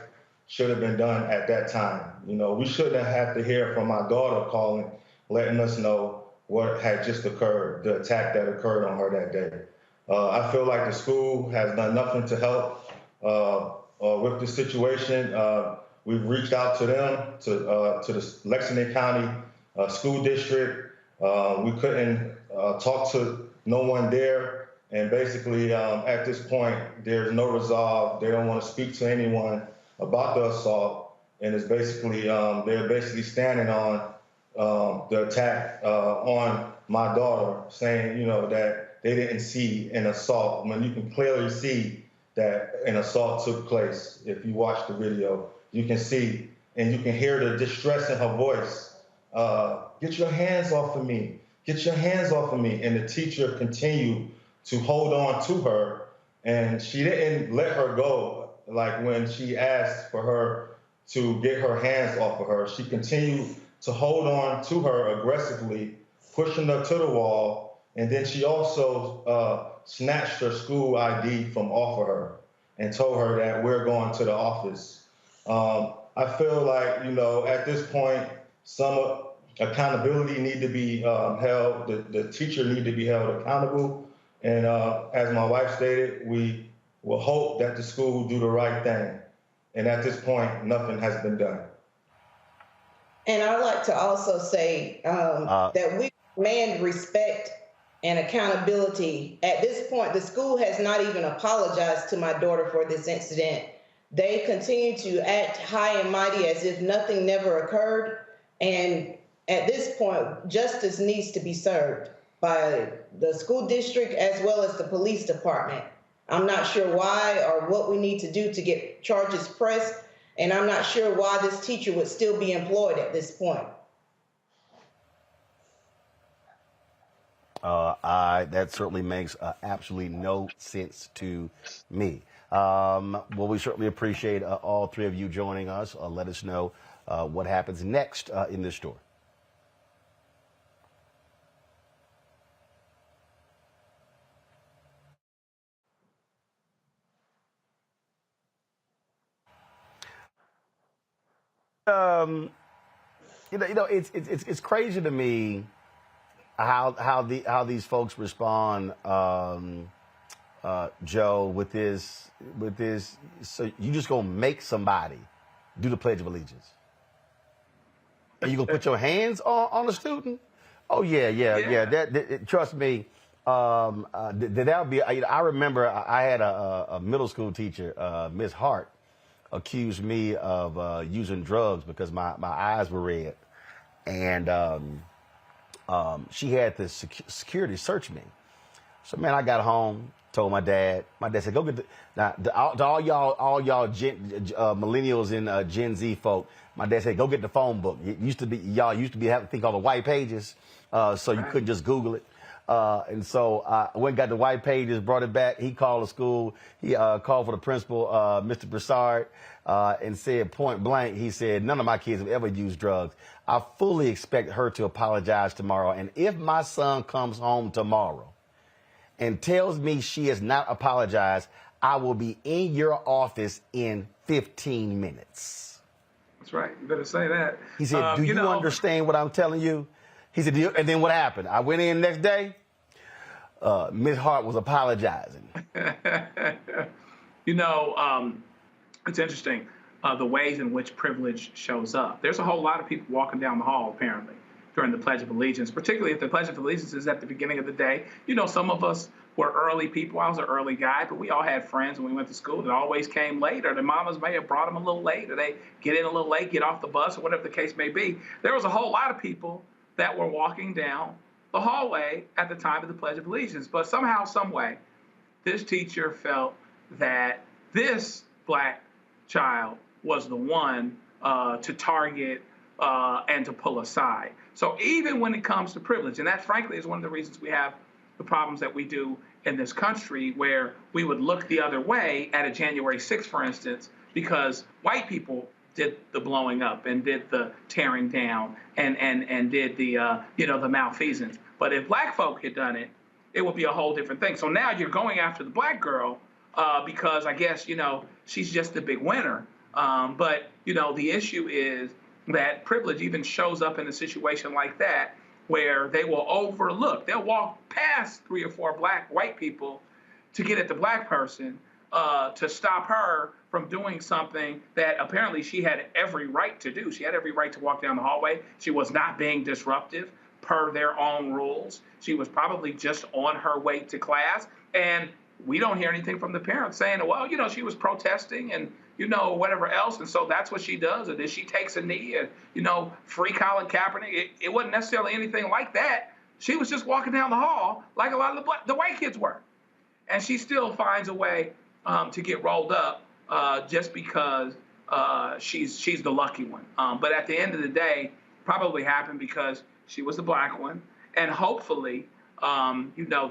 should have been done at that time. You know, we shouldn't have to hear from my daughter calling, letting us know what had just occurred, the attack that occurred on her that day. I feel like the school has done nothing to help with the situation. We've reached out to them, to the Lexington County School District. We couldn't talk to no one there. And basically, at this point, there's no resolve. They don't want to speak to anyone about the assault. And it's basically, they're basically standing on the attack on my daughter, saying, you know, that they didn't see an assault when you can clearly see that an assault took place. If you watch the video, you can see and you can hear the distress in her voice. Get your hands off of me. Get your hands off of me. And the teacher continued to hold on to her, and she didn't let her go. Like when she asked for her to get her hands off of her, she continued to hold on to her aggressively, pushing her to the wall And then she also snatched her school ID from off of her and told her that we're going to the office. I feel like, at this point, some accountability need to be held. The teacher need to be held accountable. And as my wife stated, we will hope that the school will do the right thing. And at this point, nothing has been done. And I'd like to also say that we demand respect and accountability. At this point, the school has not even apologized to my daughter for this incident. They continue to act high and mighty as if nothing never occurred. And at this point, justice needs to be served by the school district as well as the police department. I'm not sure why or what we need to do to get charges pressed, and I'm not sure why this teacher would still be employed at this point. That certainly makes absolutely no sense to me. Well, we certainly appreciate all three of you joining us. Let us know what happens next in this story. It's crazy to me how these folks respond, Joe, with this. So you just gonna make somebody do the Pledge of Allegiance, and you gonna put your hands on a student? Oh yeah. Trust me. That would be. I remember I had a middle school teacher, Miss Hart, accused me of using drugs because my eyes were red, and she had to security search me. So man, I got home, told my dad. My dad said, "Go get all y'all millennials and Gen Z folk." My dad said, "Go get the phone book. Y'all used to be having a thing called the white pages, so you couldn't just Google it." And so I went and got the white pages, brought it back. He called the school. He called for the principal, Mr. Broussard, and said point blank, he said, "None of my kids have ever used drugs. I fully expect her to apologize tomorrow. And if my son comes home tomorrow and tells me she has not apologized, I will be in your office in 15 minutes. That's right. You better say that. He said, do you understand what I'm telling you? He said, and then what happened? I went in next day. Ms. Hart was apologizing. It's interesting the ways in which privilege shows up. There's a whole lot of people walking down the hall, apparently, during the Pledge of Allegiance, particularly if the Pledge of Allegiance is at the beginning of the day. Some of us were early people. I was an early guy, but we all had friends when we went to school that always came late, or their mamas may have brought them a little late, or they get in a little late, get off the bus, or whatever the case may be. There was a whole lot of people that were walking down the hallway at the time of the Pledge of Allegiance. But somehow, some way, this teacher felt that this black child was the one to target and to pull aside. So even when it comes to privilege, and that frankly is one of the reasons we have the problems that we do in this country, where we would look the other way at a January 6th, for instance, because white people did the blowing up and did the tearing down and did the the malfeasance. But if black folk had done it, it would be a whole different thing. So now you're going after the black girl because I guess she's just the big winner. But the issue is that privilege even shows up in a situation like that, where they will overlook. They'll walk past 3 or 4 white people to get at the black person to stop her from doing something that apparently she had every right to do. She had every right to walk down the hallway. She was not being disruptive per their own rules. She was probably just on her way to class. And we don't hear anything from the parents saying, well, she was protesting and, whatever else. And so that's what she does. And then she takes a knee and, free Colin Kaepernick. It wasn't necessarily anything like that. She was just walking down the hall like a lot of the white kids were. And she still finds a way to get rolled up just because she's the lucky one. But at the end of the day, probably happened because she was the black one. And hopefully,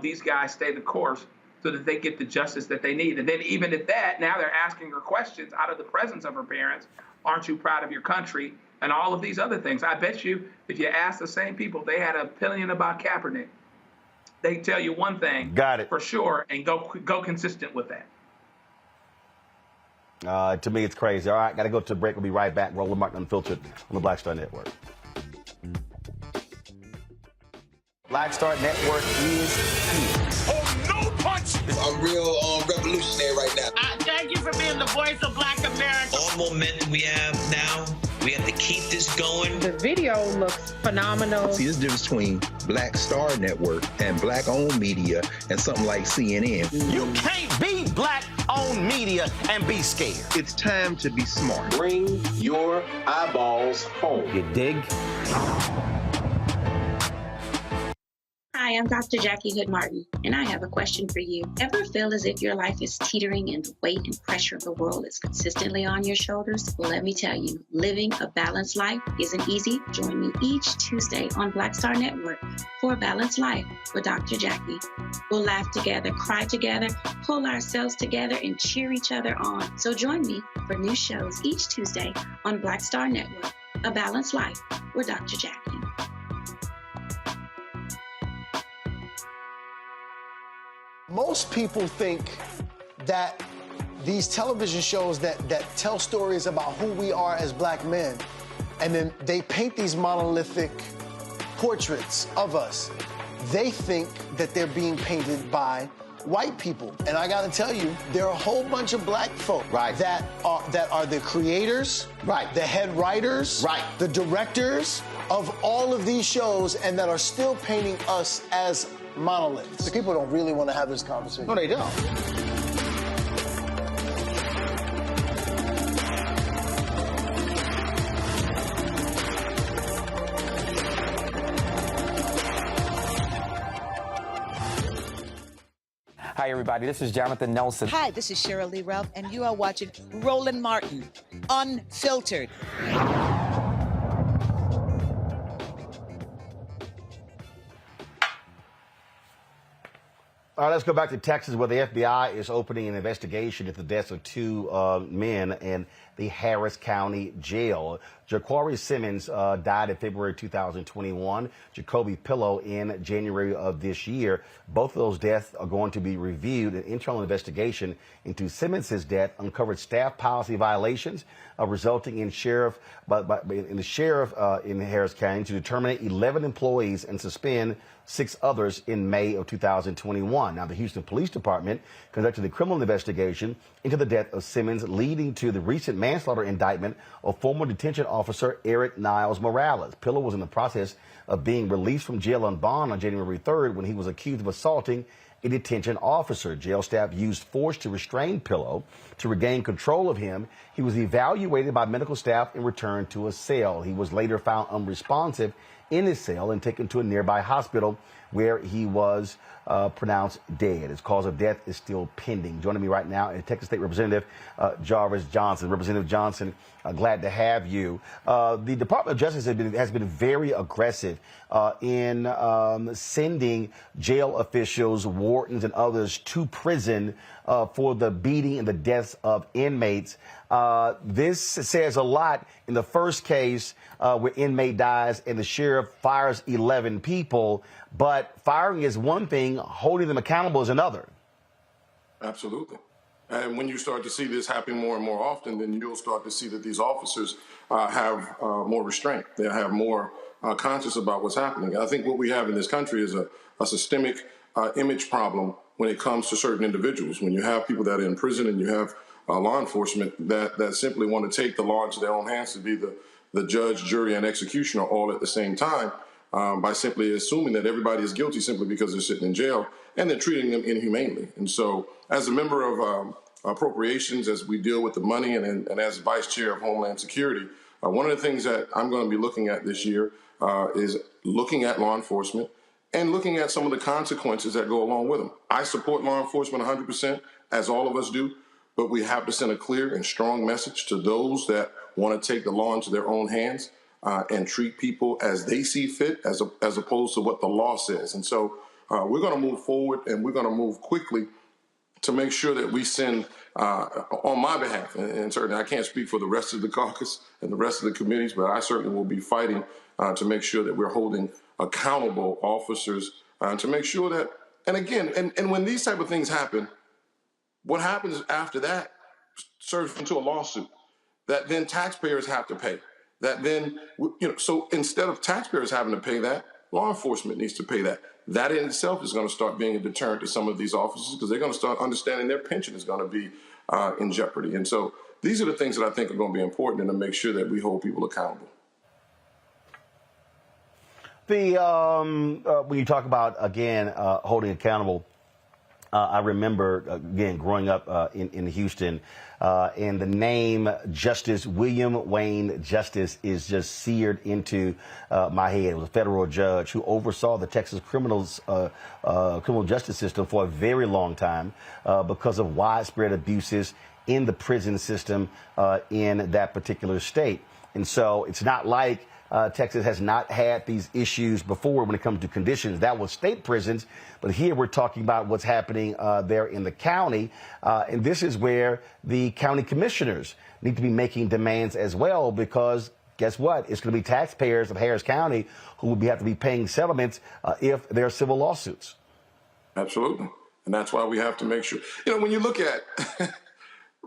these guys stay the course so that they get the justice that they need. And then even at that, now they're asking her questions out of the presence of her parents. Aren't you proud of your country? And all of these other things. I bet you if you ask the same people, they had an opinion about Kaepernick, they tell you one thing. Got it. For sure, and go consistent with that. To me, it's crazy. All right, got to go to a break. We'll be right back. Roland Martin Unfiltered on the Black Star Network. Black Star Network is here. Oh, no punch! I'm real revolutionary right now. Thank you for being the voice of Black America. All momentum we have now, we have to keep this going. The video looks phenomenal. See, there's a difference between Black Star Network and black-owned media and something like CNN. You can't be black-owned media and be scared. It's time to be smart. Bring your eyeballs home. You dig? Hi, I'm Dr. Jackie Hood Martin, and I have a question for you. Ever feel as if your life is teetering and the weight and pressure of the world is consistently on your shoulders? Well, let me tell you, living a balanced life isn't easy. Join me each Tuesday on Black Star Network for A Balanced Life with Dr. Jackie. We'll laugh together, cry together, pull ourselves together, and cheer each other on. So join me for new shows each Tuesday on Black Star Network, A Balanced Life with Dr. Jackie. Most people think that these television shows that tell stories about who we are as black men, and then they paint these monolithic portraits of us. They think that they're being painted by white people. And I gotta tell you, there are a whole bunch of black folk that are the creators, the head writers, the directors of all of these shows, and that are still painting us as monoliths. The people don't really want to have this conversation. No, they don't. Hi, everybody. This is Jonathan Nelson. Hi, this is Cheryl Lee Ralph, and you are watching Roland Martin, Unfiltered. All right, let's go back to Texas, where the FBI is opening an investigation into the deaths of two men in the Harris County Jail. Jaquari Simmons died in February 2021. Jacoby Pillow in January of this year. Both of those deaths are going to be reviewed. An internal investigation into Simmons' death uncovered staff policy violations, resulting in the sheriff in Harris County to terminate 11 employees and suspend 6 others in May of 2021. Now, the Houston Police Department conducted a criminal investigation into the death of Simmons, leading to the recent manslaughter indictment of former detention officer Eric Niles Morales. Pillow was in the process of being released from jail on bond on January 3rd when he was accused of assaulting a detention officer. Jail staff used force to restrain Pillow to regain control of him. He was evaluated by medical staff and returned to a cell. He was later found unresponsive in his cell and taken to a nearby hospital where he was pronounced dead. His cause of death is still pending. Joining me right now is Texas State Representative Jarvis Johnson. Representative Johnson, glad to have you. The Department of Justice has been very aggressive in sending jail officials, wardens, and others to prison for the beating and the deaths of inmates. This says a lot in the first case where inmate dies and the sheriff fires 11 people, but firing is one thing, holding them accountable is another. Absolutely. And when you start to see this happening more and more often, then you'll start to see that these officers have more restraint. They have more conscious about what's happening. I think what we have in this country is a systemic image problem when it comes to certain individuals. When you have people that are in prison and you have law enforcement that simply want to take the law into their own hands to be the judge, jury, and executioner all at the same time by simply assuming that everybody is guilty simply because they're sitting in jail, and then treating them inhumanely. And so as a member of appropriations, as we deal with the money, and as vice chair of Homeland Security, one of the things that I'm going to be looking at this year is looking at law enforcement and looking at some of the consequences that go along with them. I support law enforcement 100%, as all of us do, but we have to send a clear and strong message to those that want to take the law into their own hands and treat people as they see fit, as opposed to what the law says. And so we're going to move forward, and we're going to move quickly to make sure that we send, on my behalf, and certainly I can't speak for the rest of the caucus and the rest of the committees, but I certainly will be fighting to make sure that we're holding accountable officers to make sure that, and again, and when these type of things happen, what happens after that serves into a lawsuit that then taxpayers have to pay. That then, so instead of taxpayers having to pay that, law enforcement needs to pay that. That in itself is going to start being a deterrent to some of these officers because they're going to start understanding their pension is going to be in jeopardy. And so these are the things that I think are going to be important and to make sure that we hold people accountable. When you talk about, again, holding accountable, I remember, again, growing up in Houston, and the name Justice William Wayne Justice is just seared into my head. It was a federal judge who oversaw the Texas criminal justice system for a very long time because of widespread abuses in the prison system in that particular state. And so it's not like Texas has not had these issues before when it comes to conditions. That was state prisons. But here we're talking about what's happening there in the county. And this is where the county commissioners need to be making demands as well, because guess what? It's going to be taxpayers of Harris County who will have to be paying settlements if there are civil lawsuits. Absolutely. And that's why we have to make sure, when you look at,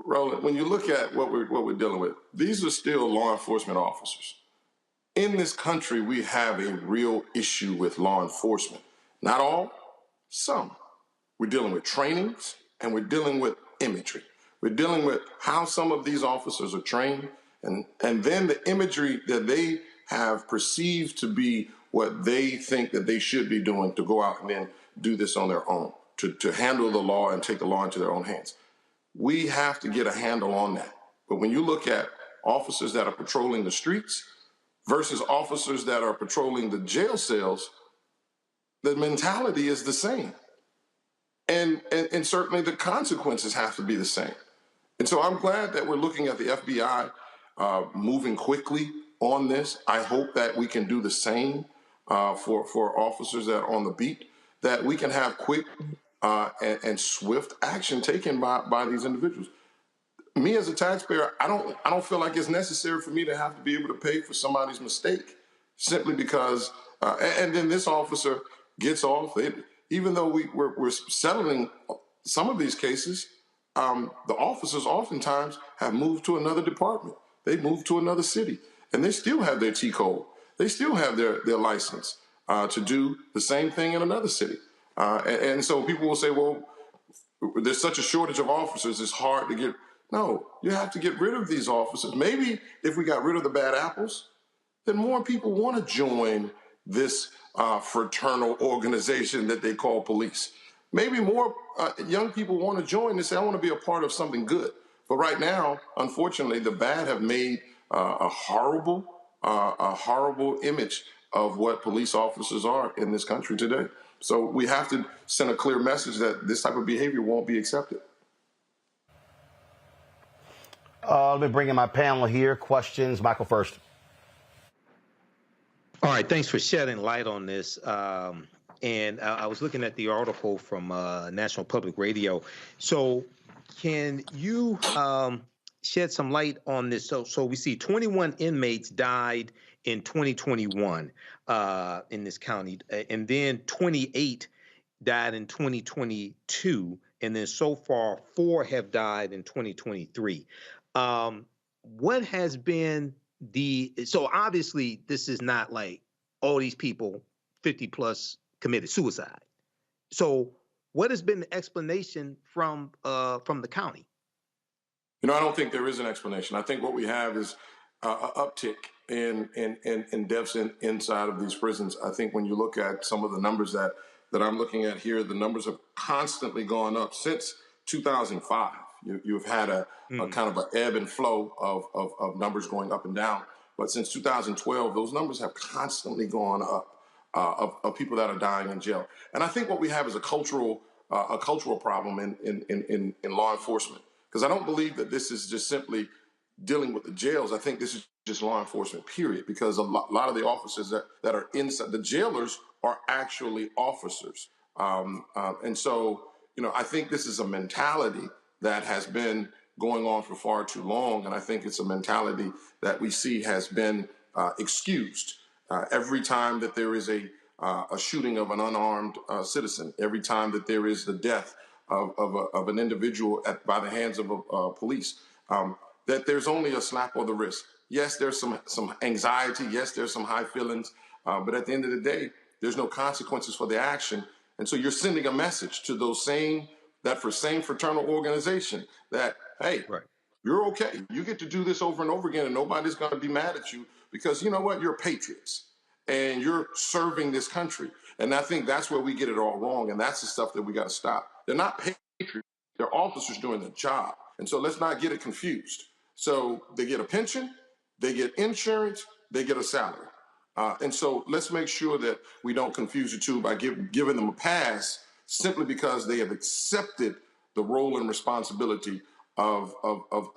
Roland, when you look at what we're dealing with, these are still law enforcement officers. In this country, we have a real issue with law enforcement. Not all, some. We're dealing with trainings and we're dealing with imagery. We're dealing with how some of these officers are trained and then the imagery that they have perceived to be what they think that they should be doing to go out and then do this on their own, to handle the law and take the law into their own hands. We have to get a handle on that. But when you look at officers that are patrolling the streets versus officers that are patrolling the jail cells, the mentality is the same. And certainly the consequences have to be the same. And so I'm glad that we're looking at the FBI moving quickly on this. I hope that we can do the same for officers that are on the beat, that we can have quick and swift action taken by these individuals. Me as a taxpayer, I don't feel like it's necessary for me to have to be able to pay for somebody's mistake simply because, and then this officer gets off. Even though we're settling some of these cases, the officers oftentimes have moved to another department. They moved to another city, and they still have their T code. They still have their license to do the same thing in another city. And so people will say, well, there's such a shortage of officers, it's hard to get. No, you have to get rid of these officers. Maybe if we got rid of the bad apples, then more people want to join this fraternal organization that they call police. Maybe more young people want to join and say, I want to be a part of something good. But right now, unfortunately, the bad have made a horrible image of what police officers are in this country today. So we have to send a clear message that this type of behavior won't be accepted. Let me bring in my panel here. Questions. Michael first. All right. Thanks for shedding light on this. And I was looking at the article from National Public Radio. So can you shed some light on this? So we see 21 inmates died in 2021 in this county, and then 28 died in 2022. And then so far, 4 have died in 2023. What has been so obviously this is not like all these people 50 plus committed suicide. So what has been the explanation from the county? I don't think there is an explanation. I think what we have is an uptick in deaths inside of these prisons. I think when you look at some of the numbers that I'm looking at here, the numbers have constantly gone up since 2005. You've had a kind of an ebb and flow of numbers going up and down. But since 2012, those numbers have constantly gone up of people that are dying in jail. And I think what we have is a cultural problem in law enforcement. Because I don't believe that this is just simply dealing with the jails. I think this is just law enforcement, period. Because a lot of the officers that are inside, the jailers are actually officers. And so, I think this is a mentality that has been going on for far too long. And I think it's a mentality that we see has been excused. Every time that there is a a shooting of an unarmed citizen, every time that there is the death of an individual by the hands of police, that there's only a slap on the wrist. Yes, there's some anxiety. Yes, there's some high feelings. But at the end of the day, there's no consequences for the action. And so you're sending a message to those same fraternal organization that, hey, you're okay. You get to do this over and over again, and nobody's going to be mad at you because you know what? You're patriots and you're serving this country. And I think that's where we get it all wrong. And that's the stuff that we got to stop. They're not patriots. They're officers doing their job. And so let's not get it confused. So they get a pension, they get insurance, they get a salary. And so let's make sure that we don't confuse the two by giving them a pass simply because they have accepted the role and responsibility of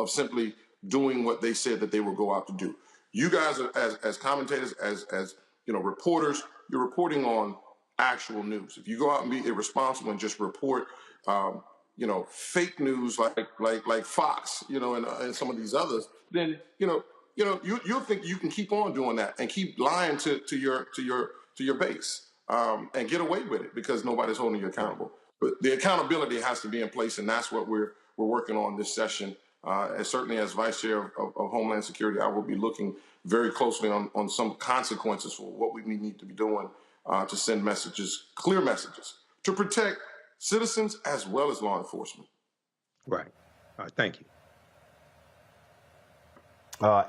simply doing what they said that they would go out to do. You guys are, as commentators, as reporters, you're reporting on actual news. If you go out and be irresponsible and just report, fake news like Fox, and some of these others, then you'll think you can keep on doing that and keep lying to your base and get away with it because nobody's holding you accountable. But the accountability has to be in place, and that's what we're working on this session. And certainly, as Vice Chair of Homeland Security, I will be looking very closely on some consequences for what we need to be doing to send messages, clear messages, to protect citizens as well as law enforcement. Right. All right. Thank you.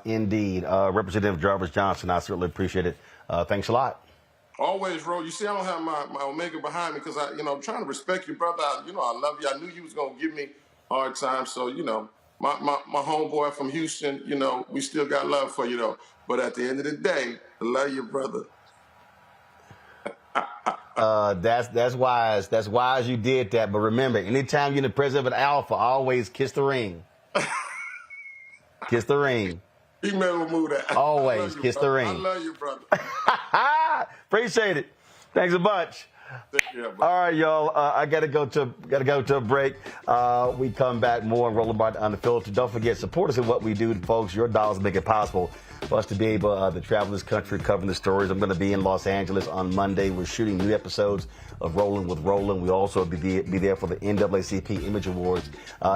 Indeed. Representative Jarvis Johnson, I certainly appreciate it. Thanks a lot. Always, Ro. You see, I don't have my Omega behind me because I'm trying to respect you, brother. I love you. I knew you was going to give me a hard time. So, my homeboy from Houston, we still got love for you, though. But at the end of the day, I love you, brother. That's wise. That's wise you did that. But remember, anytime you're the president of an alpha, always kiss the ring. Kiss the ring. He never move that. Always kiss the ring. I love you, brother. Appreciate it. Thanks a bunch. All right, y'all. I gotta go to a break. We come back more on Roland Martin Unfiltered. Don't forget, support us in what we do, folks. Your dollars make it possible for us to be able to travel this country, covering the stories. I'm going to be in Los Angeles on Monday. We're shooting new episodes of Rolling with Roland. We also be there for the NAACP Image Awards.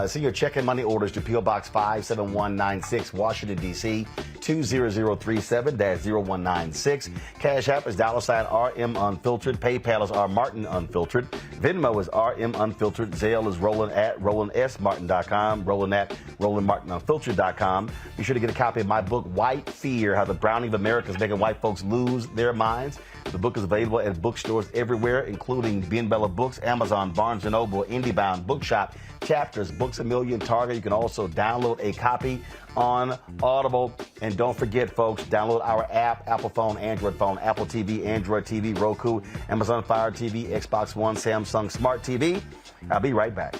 Send your check and money orders to P.O. Box 57196, Washington, D.C. 20037-0196. Cash App is $RM Unfiltered. PayPal is R Martin Unfiltered. Venmo is RM Unfiltered. Zelle is Roland at RolandSMartin.com. Roland at RolandMartinUnfiltered.com. Be sure to get a copy of my book, White Fear, How the Browning of America is Making White Folks Lose Their Minds. The book is available at bookstores everywhere, including Ben Bella Books, Amazon, Barnes & Noble, IndieBound, Bookshop, Chapters, Books A Million, Target. You can also download a copy on Audible. And don't forget, folks, download our app, Apple phone, Android phone, Apple TV, Android TV, Roku, Amazon Fire TV, Xbox One, Samsung Smart TV. I'll be right back.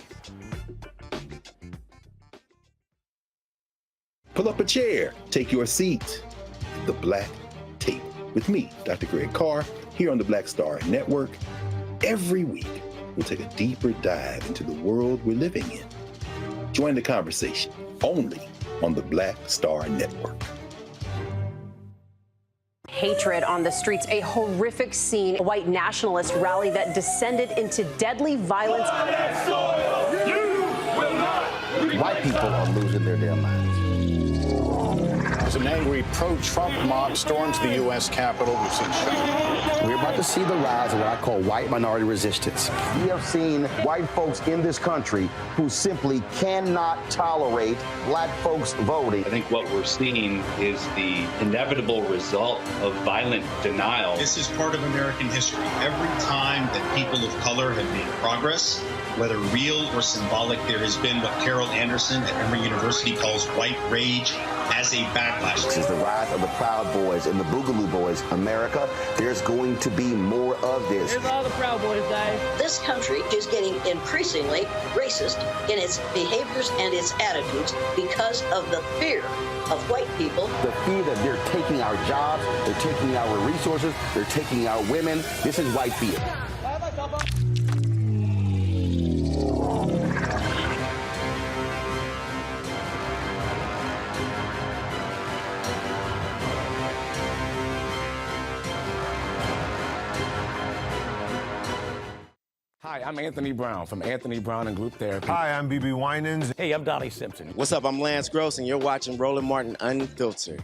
Pull up a chair, take your seat. The Black Tape with me, Dr. Greg Carr, here on the Black Star Network. Every week, we'll take a deeper dive into the world we're living in. Join the conversation only on the Black Star Network. Hatred on the streets, a horrific scene, a white nationalist rally that descended into deadly violence. White people are losing their damn minds. As an angry pro-Trump mob storms the U.S. Capitol, we're about to see the rise of what I call white minority resistance. We have seen white folks in this country who simply cannot tolerate black folks voting. I think what we're seeing is the inevitable result of violent denial. This is part of American history. Every time that people of color have made progress, whether real or symbolic, there has been what Carol Anderson at Emory University calls white rage as a backlash. This is the rise of the Proud Boys and the Boogaloo Boys. America, there's going to be more of this. Here's all the Proud Boys, guys. This country is getting increasingly racist in its behaviors and its attitudes because of the fear of white people. The fear that they're taking our jobs, they're taking our resources, they're taking our women. This is white fear. Hi, I'm Anthony Brown from Anthony Brown and Group Therapy. Hi, I'm BB Winans. Hey, I'm Donnie Simpson. What's up? I'm Lance Gross, and you're watching Roland Martin Unfiltered.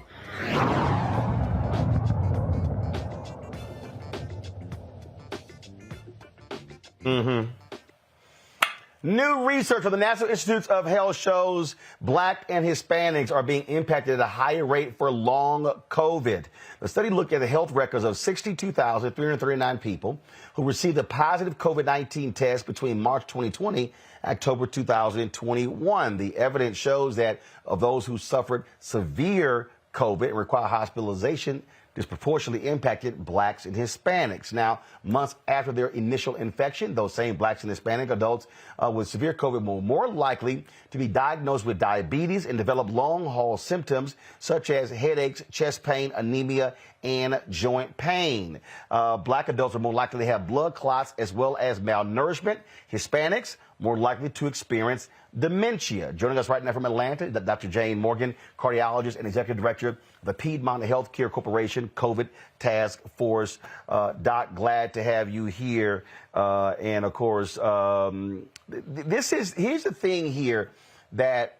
New research from the National Institutes of Health shows Black and Hispanics are being impacted at a higher rate for long COVID. The study looked at the health records of 62,339 people who received a positive COVID-19 test between March 2020 and October 2021. The evidence shows that of those who suffered severe COVID and require hospitalization, disproportionately impacted Blacks and Hispanics. Now, months after their initial infection, those same Blacks and Hispanic adults with severe COVID were more likely to be diagnosed with diabetes and develop long-haul symptoms such as headaches, chest pain, anemia, and joint pain. Black adults are more likely to have blood clots as well as malnourishment. Hispanics more likely to experience dementia. Joining us right now from Atlanta, Dr. Jane Morgan, cardiologist and executive director of the Piedmont Healthcare Corporation COVID Task Force. Doc, glad to have you here. And of course, here's the thing here that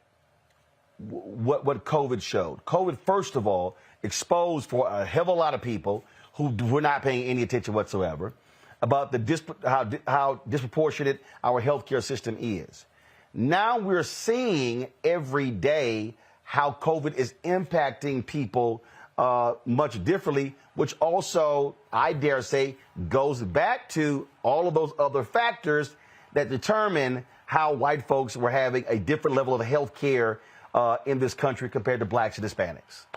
what COVID showed. COVID, first of all, exposed for a hell of a lot of people who were not paying any attention whatsoever about how disproportionate our healthcare system is. Now we're seeing every day how COVID is impacting people much differently, which also, I dare say, goes back to all of those other factors that determine how white folks were having a different level of health care in this country compared to Blacks and Hispanics.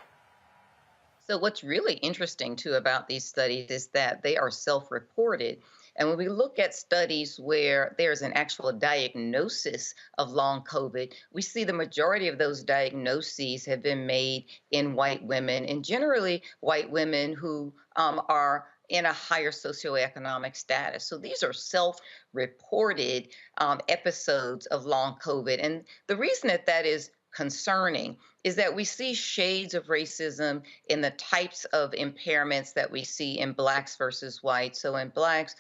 So what's really interesting, too, about these studies is that they are self-reported. And when we look at studies where there's an actual diagnosis of long COVID, we see the majority of those diagnoses have been made in white women, and generally white women who are in a higher socioeconomic status. So these are self-reported episodes of long COVID. And the reason that is concerning is that we see shades of racism in the types of impairments that we see in Blacks versus whites. So in Blacks,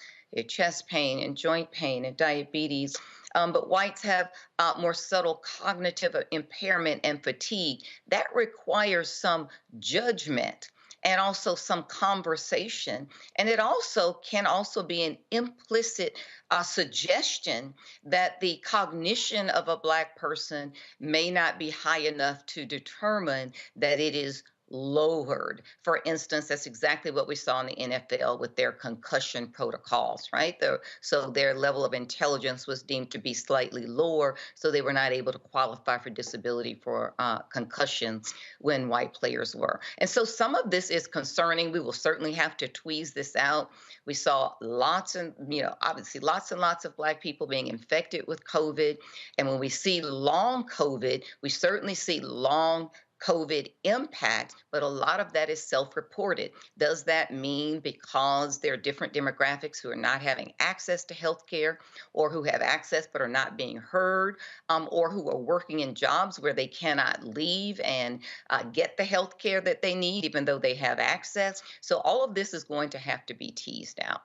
chest pain and joint pain and diabetes, but whites have more subtle cognitive impairment and fatigue. That requires some judgment and also some conversation. And it also can also be an implicit suggestion that the cognition of a Black person may not be high enough to determine that it is lowered. For instance, that's exactly what we saw in the NFL with their concussion protocols, right? So their level of intelligence was deemed to be slightly lower, so they were not able to qualify for disability for concussions when white players were. And so some of this is concerning. We will certainly have to tweeze this out. We saw obviously lots and lots of Black people being infected with COVID. And when we see long COVID, we certainly see long COVID impact, but a lot of that is self-reported. Does that mean because there are different demographics who are not having access to health care, or who have access but are not being heard, or who are working in jobs where they cannot leave and get the health care that they need, even though they have access? So all of this is going to have to be teased out.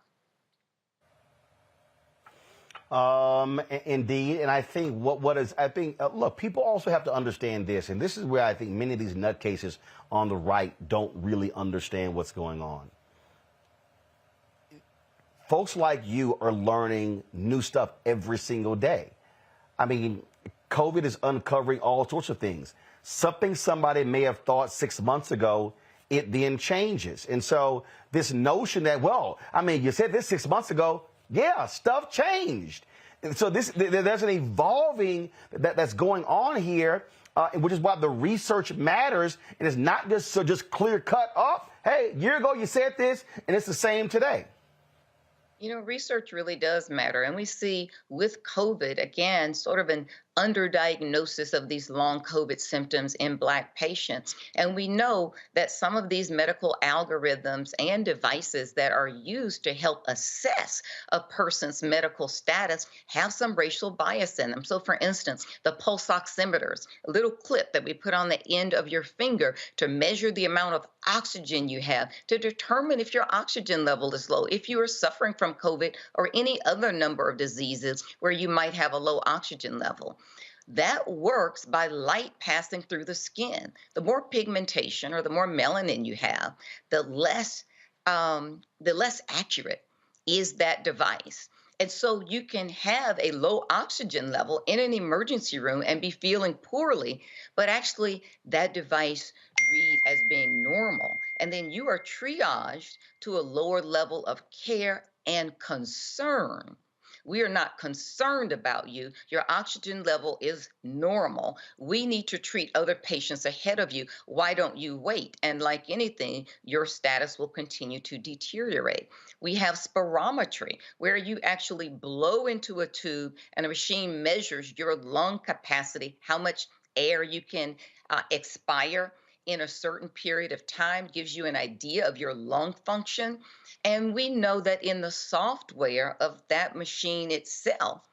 Indeed. And I think look, people also have to understand this, and this is where I think many of these nutcases on the right don't really understand what's going on. Folks like you are learning new stuff every single day. I mean, COVID is uncovering all sorts of things. Something somebody may have thought 6 months ago, it then changes. And so this notion that, you said this 6 months ago, yeah, stuff changed. So there's an evolving that's going on here, which is why the research matters. And it's not just clear cut up. Hey, a year ago you said this, and it's the same today. Research really does matter. And we see with COVID, again, sort of an underdiagnosis of these long COVID symptoms in Black patients. And we know that some of these medical algorithms and devices that are used to help assess a person's medical status have some racial bias in them. So for instance, the pulse oximeters, a little clip that we put on the end of your finger to measure the amount of oxygen you have, to determine if your oxygen level is low, if you are suffering from COVID or any other number of diseases where you might have a low oxygen level. That works by light passing through the skin. The more pigmentation or the more melanin you have, the less accurate is that device. And so you can have a low oxygen level in an emergency room and be feeling poorly, but actually that device reads as being normal. And then you are triaged to a lower level of care and concern. We are not concerned about you. Your oxygen level is normal. We need to treat other patients ahead of you. Why don't you wait? And like anything, your status will continue to deteriorate. We have spirometry, where you actually blow into a tube and a machine measures your lung capacity, how much air you can expire in a certain period of time, gives you an idea of your lung function. And we know that in the software of that machine itself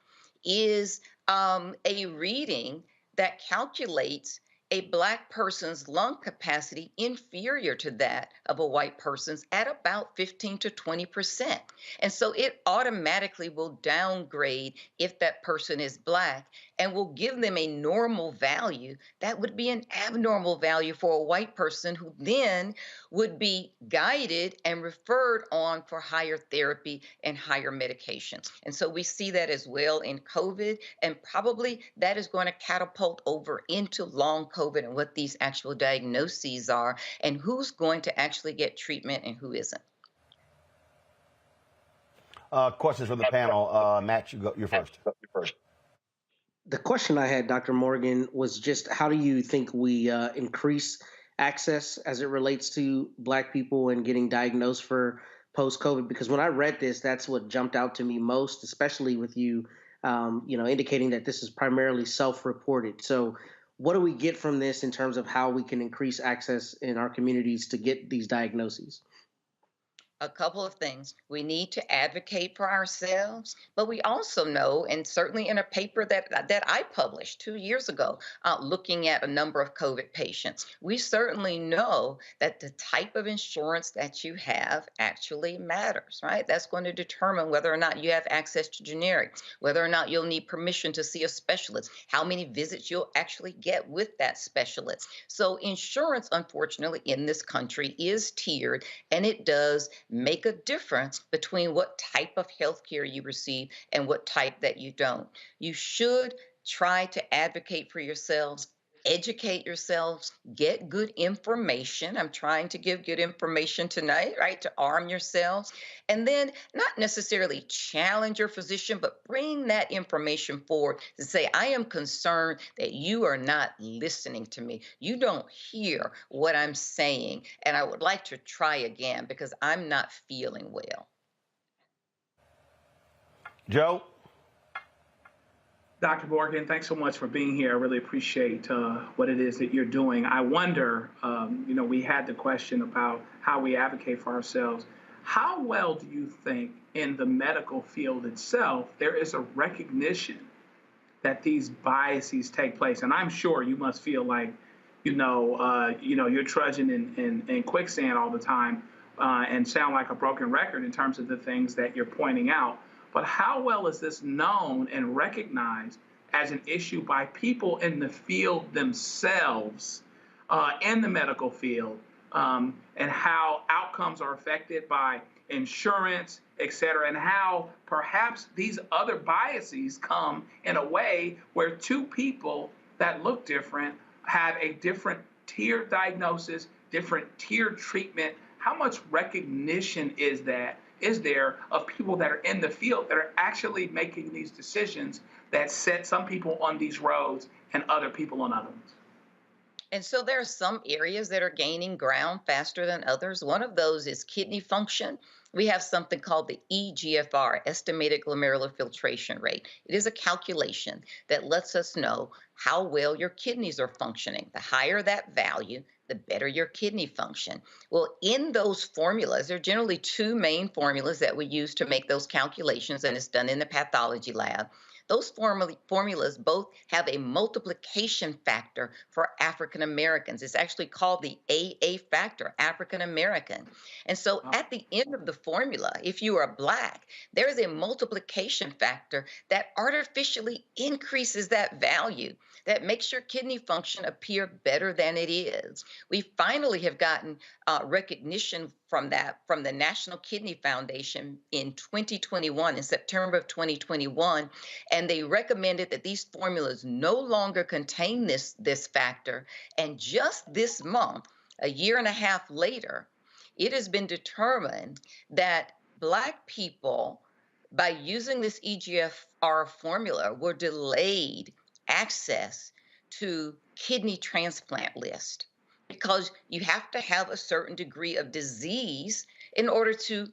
is a reading that calculates a Black person's lung capacity inferior to that of a white person's at about 15 to 20%. And so it automatically will downgrade if that person is Black and will give them a normal value that would be an abnormal value for a white person, who then would be guided and referred on for higher therapy and higher medications. And so we see that as well in COVID, and probably that is going to catapult over into long COVID and what these actual diagnoses are and who's going to actually get treatment and who isn't. Questions from the panel. Matt, you're first. The question I had, Dr. Morgan, was just how do you think we increase access as it relates to Black people and getting diagnosed for post-COVID? Because when I read this, that's what jumped out to me most, especially with you, indicating that this is primarily self-reported. So what do we get from this in terms of how we can increase access in our communities to get these diagnoses? A couple of things. We need to advocate for ourselves, but we also know, and certainly in a paper that I published 2 years ago, looking at a number of COVID patients, we certainly know that the type of insurance that you have actually matters, right? That's going to determine whether or not you have access to generics, whether or not you'll need permission to see a specialist, how many visits you'll actually get with that specialist. So insurance, unfortunately, in this country is tiered, and it does make a difference between what type of health care you receive and what type that you don't. You should try to advocate for yourselves, educate yourselves, get good information. I'm trying to give good information tonight, right, to arm yourselves. And then not necessarily challenge your physician, but bring that information forward to say, I am concerned that you are not listening to me. You don't hear what I'm saying. And I would like to try again because I'm not feeling well. Joe? Dr. Morgan, thanks so much for being here. I really appreciate what it is that you're doing. I wonder, we had the question about how we advocate for ourselves. How well do you think in the medical field itself there is a recognition that these biases take place? And I'm sure you must feel like, you're trudging in quicksand all the time and sound like a broken record in terms of the things that you're pointing out. But how well is this known and recognized as an issue by people in the field themselves, in the medical field, and how outcomes are affected by insurance, et cetera, and how perhaps these other biases come in a way where two people that look different have a different tiered diagnosis, different tiered treatment? How much recognition is there of people that are in the field that are actually making these decisions that set some people on these roads and other people on other ones? And so there are some areas that are gaining ground faster than others. One of those is kidney function. we have something called the eGFR, estimated glomerular filtration rate. It is a calculation that lets us know how well your kidneys are functioning. The higher that value, the better your kidney function. Well, in those formulas, there are generally two main formulas that we use to make those calculations, and it's done in the pathology lab. Those formulas both have a multiplication factor for African Americans. It's actually called the AA factor, African American. And so at the end of the formula, if you are Black, there is a multiplication factor that artificially increases that value, that makes your kidney function appear better than it is. We finally have gotten recognition from that from the National Kidney Foundation in 2021, in September of 2021, and they recommended that these formulas no longer contain this factor. And just this month, a year and a half later, it has been determined that Black people, by using this eGFR formula, were delayed access to kidney transplant list, because you have to have a certain degree of disease in order to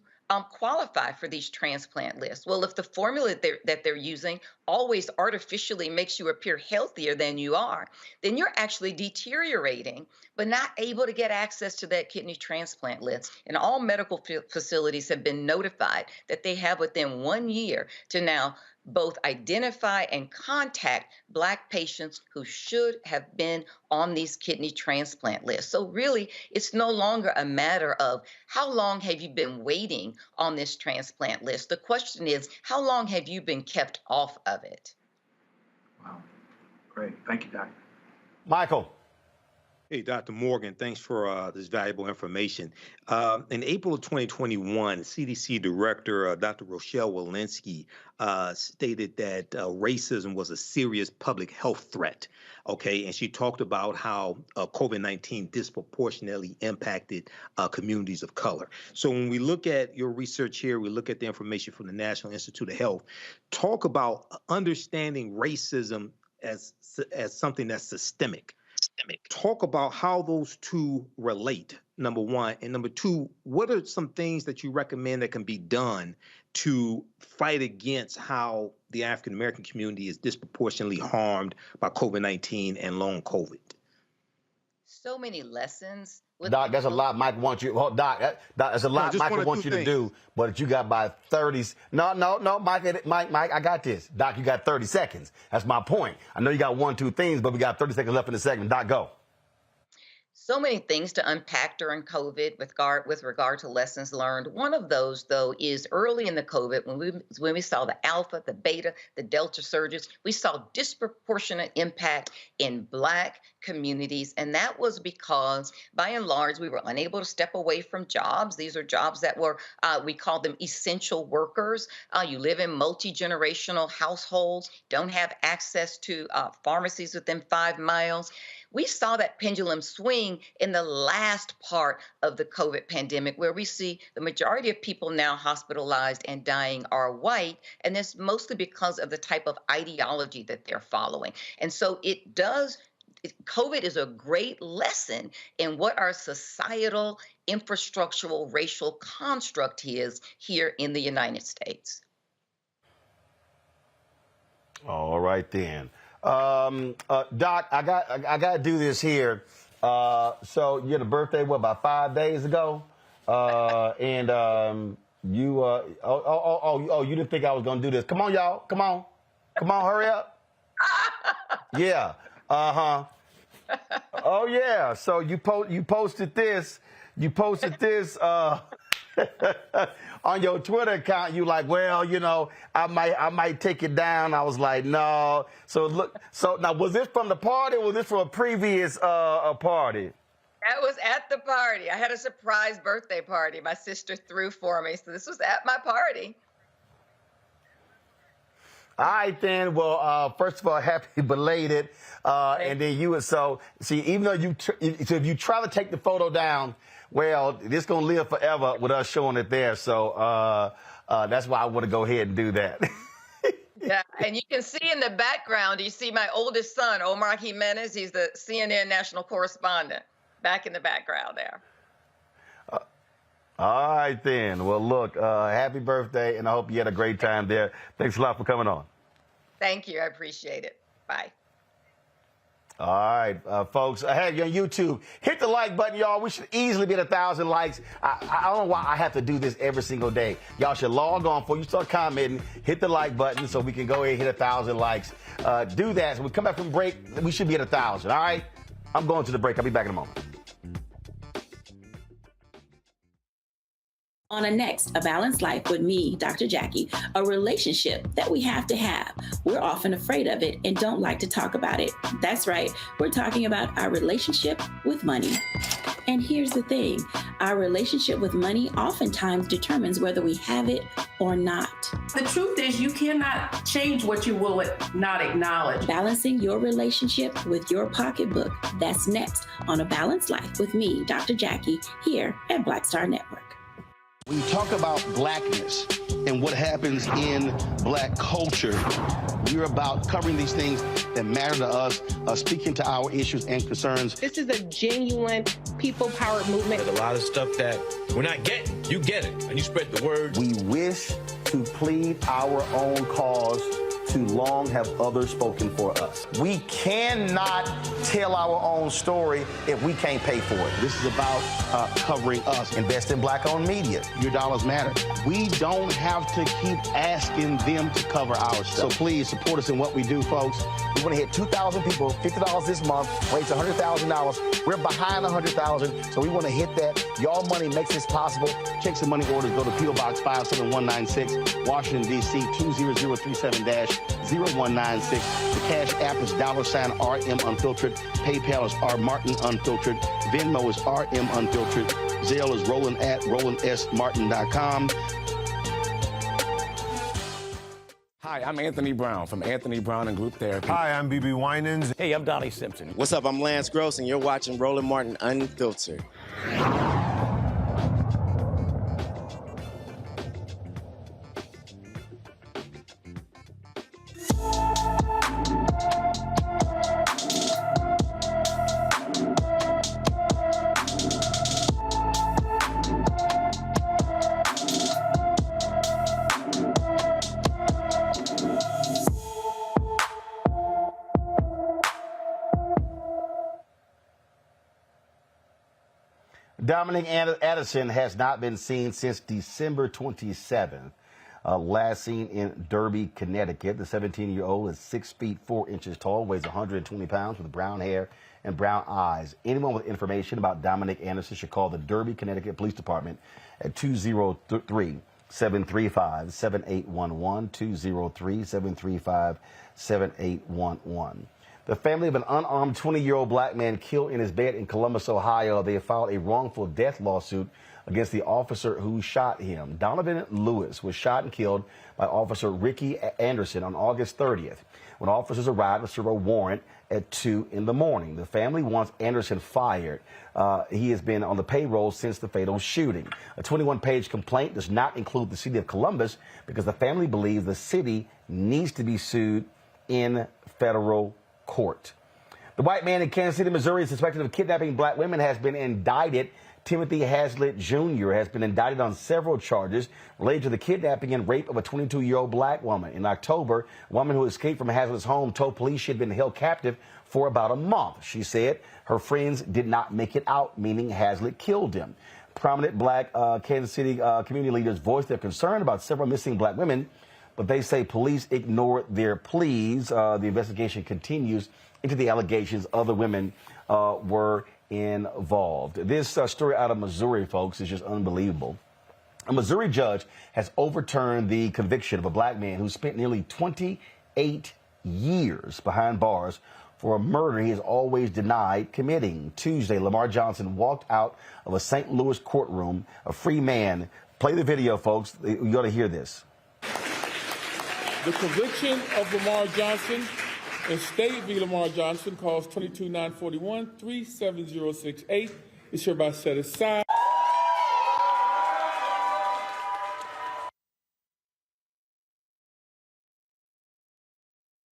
qualify for these transplant lists. Well, if the formula that they're using always artificially makes you appear healthier than you are, then you're actually deteriorating, but not able to get access to that kidney transplant list. And all medical facilities have been notified that they have within 1 year to now both identify and contact Black patients who should have been on these kidney transplant lists. So really, it's no longer a matter of how long have you been waiting on this transplant list. The question is, how long have you been kept off of it? Wow. Great. Thank you, Doctor. Michael. Hey, Dr. Morgan, thanks for this valuable information. In April of 2021, CDC Director Dr. Rochelle Walensky stated that racism was a serious public health threat, okay? And she talked about how COVID-19 disproportionately impacted communities of color. So when we look at your research here, we look at the information from the National Institute of Health, talk about understanding racism as something that's systemic. Talk about how those two relate, number one. And number two, what are some things that you recommend that can be done to fight against how the African American community is disproportionately harmed by COVID-19 and long COVID? So many lessons. Doc, that's a lot Mike wants you. Oh, Doc, that's a lot Michael wants you to do, but you got by 30. No, Mike, I got this. Doc, you got 30 seconds. That's my point. I know you got 1, 2 things, but we got 30 seconds left in the segment. Doc, go. So many things to unpack during COVID with regard to lessons learned. One of those, though, is early in the COVID, when we saw the Alpha, the Beta, the Delta surges, we saw disproportionate impact in Black communities. And that was because, by and large, we were unable to step away from jobs. These are jobs that were, we call them essential workers. You live in multi-generational households, don't have access to pharmacies within 5 miles. We saw that pendulum swing in the last part of the COVID pandemic, where we see the majority of people now hospitalized and dying are white, and that's mostly because of the type of ideology that they're following. And so COVID is a great lesson in what our societal, infrastructural, racial construct is here in the United States. All right, then. Doc, I got to do this here. So you had a birthday, what, about 5 days ago? And you, you didn't think I was going to do this. Come on, y'all. Come on, hurry up. Yeah. Uh-huh. Oh, yeah. So you posted this. You posted this on your Twitter account. You like, well, you know, I might take it down. I was like, no. So look. So now, was this from the party, or was this from a previous party? That was at the party. I had a surprise birthday party my sister threw for me. So this was at my party. All right, then. Well, first of all, happy belated. And then see, even though if you try to take the photo down, well, this going to live forever with us showing it there. So that's why I want to go ahead and do that. Yeah, and you can see in the background, you see my oldest son, Omar Jimenez. He's the CNN national correspondent back in the background there. All right, then. Well, look, happy birthday, and I hope you had a great time there. Thanks a lot for coming on. Thank you. I appreciate it. Bye. All right, folks, I had you on YouTube. Hit the like button, y'all. We should easily be at 1,000 likes. I don't know why I have to do this every single day. Y'all should log on before you start commenting. Hit the like button so we can go ahead and hit 1,000 likes. Do that. So we come back from break, we should be at 1,000, all right? I'm going to the break. I'll be back in a moment. On a next, A Balanced Life with me, Dr. Jackie, a relationship that we have to have. We're often afraid of it and don't like to talk about it. That's right, we're talking about our relationship with money. And here's the thing, our relationship with money oftentimes determines whether we have it or not. The truth is you cannot change what you will not acknowledge. Balancing your relationship with your pocketbook. That's next on A Balanced Life with me, Dr. Jackie, here at Black Star Network. When you talk about blackness and what happens in black culture, we're about covering these things that matter to us, speaking to our issues and concerns. This is a genuine people-powered movement. There's a lot of stuff that we're not getting. You get it, and you spread the word. We wish to plead our own cause. Too long have others spoken for us. We cannot tell our own story if we can't pay for it. This is about covering us. Invest in black-owned media. Your dollars matter. We don't have to keep asking them to cover our stuff. So please support us in what we do, folks. We want to hit 2,000 people, $50 this month, raise $100,000. We're behind 100,000, so we want to hit that. Y'all money makes this possible. Check some money orders. Go to P.O. Box 57196, Washington, D.C. 20037-0196. The Cash App is $RM Unfiltered. PayPal is R Martin Unfiltered. Venmo is RM Unfiltered. Zelle is Roland at RolandSMartin.com. Hi, I'm Anthony Brown from Anthony Brown and Group Therapy. Hi, I'm BB Winans. Hey, I'm Donnie Simpson. What's up? I'm Lance Gross, and you're watching Roland Martin Unfiltered. Dominic Addison has not been seen since December 27th. Last seen in Derby, Connecticut. The 17-year-old is 6 feet 4 inches tall, weighs 120 pounds, with brown hair and brown eyes. Anyone with information about Dominic Anderson should call the Derby, Connecticut Police Department at 203-735-7811, 203-735-7811. The family of an unarmed 20-year-old black man killed in his bed in Columbus, Ohio. They have filed a wrongful death lawsuit against the officer who shot him. Donovan Lewis was shot and killed by Officer Ricky Anderson on August 30th. When officers arrived to serve a warrant at 2 in the morning. The family wants Anderson fired. He has been on the payroll since the fatal shooting. A 21-page complaint does not include the city of Columbus because the family believes the city needs to be sued in federal court. The white man in Kansas City, Missouri, suspected of kidnapping black women has been indicted. Timothy Hazlitt Jr. has been indicted on several charges related to the kidnapping and rape of a 22-year-old black woman. In October, a woman who escaped from Hazlitt's home told police she had been held captive for about a month. She said her friends did not make it out, meaning Hazlitt killed him. Prominent black Kansas City community leaders voiced their concern about several missing black women, but they say police ignored their pleas. The investigation continues into the allegations other women were involved. This story out of Missouri, folks, is just unbelievable. A Missouri judge has overturned the conviction of a black man who spent nearly 28 years behind bars for a murder he has always denied committing. Tuesday, Lamar Johnson walked out of a St. Louis courtroom, a free man. Play the video, folks. You got to hear this. The conviction of Lamar Johnson in State v. Lamar Johnson, calls 22-941-37068, is hereby set aside.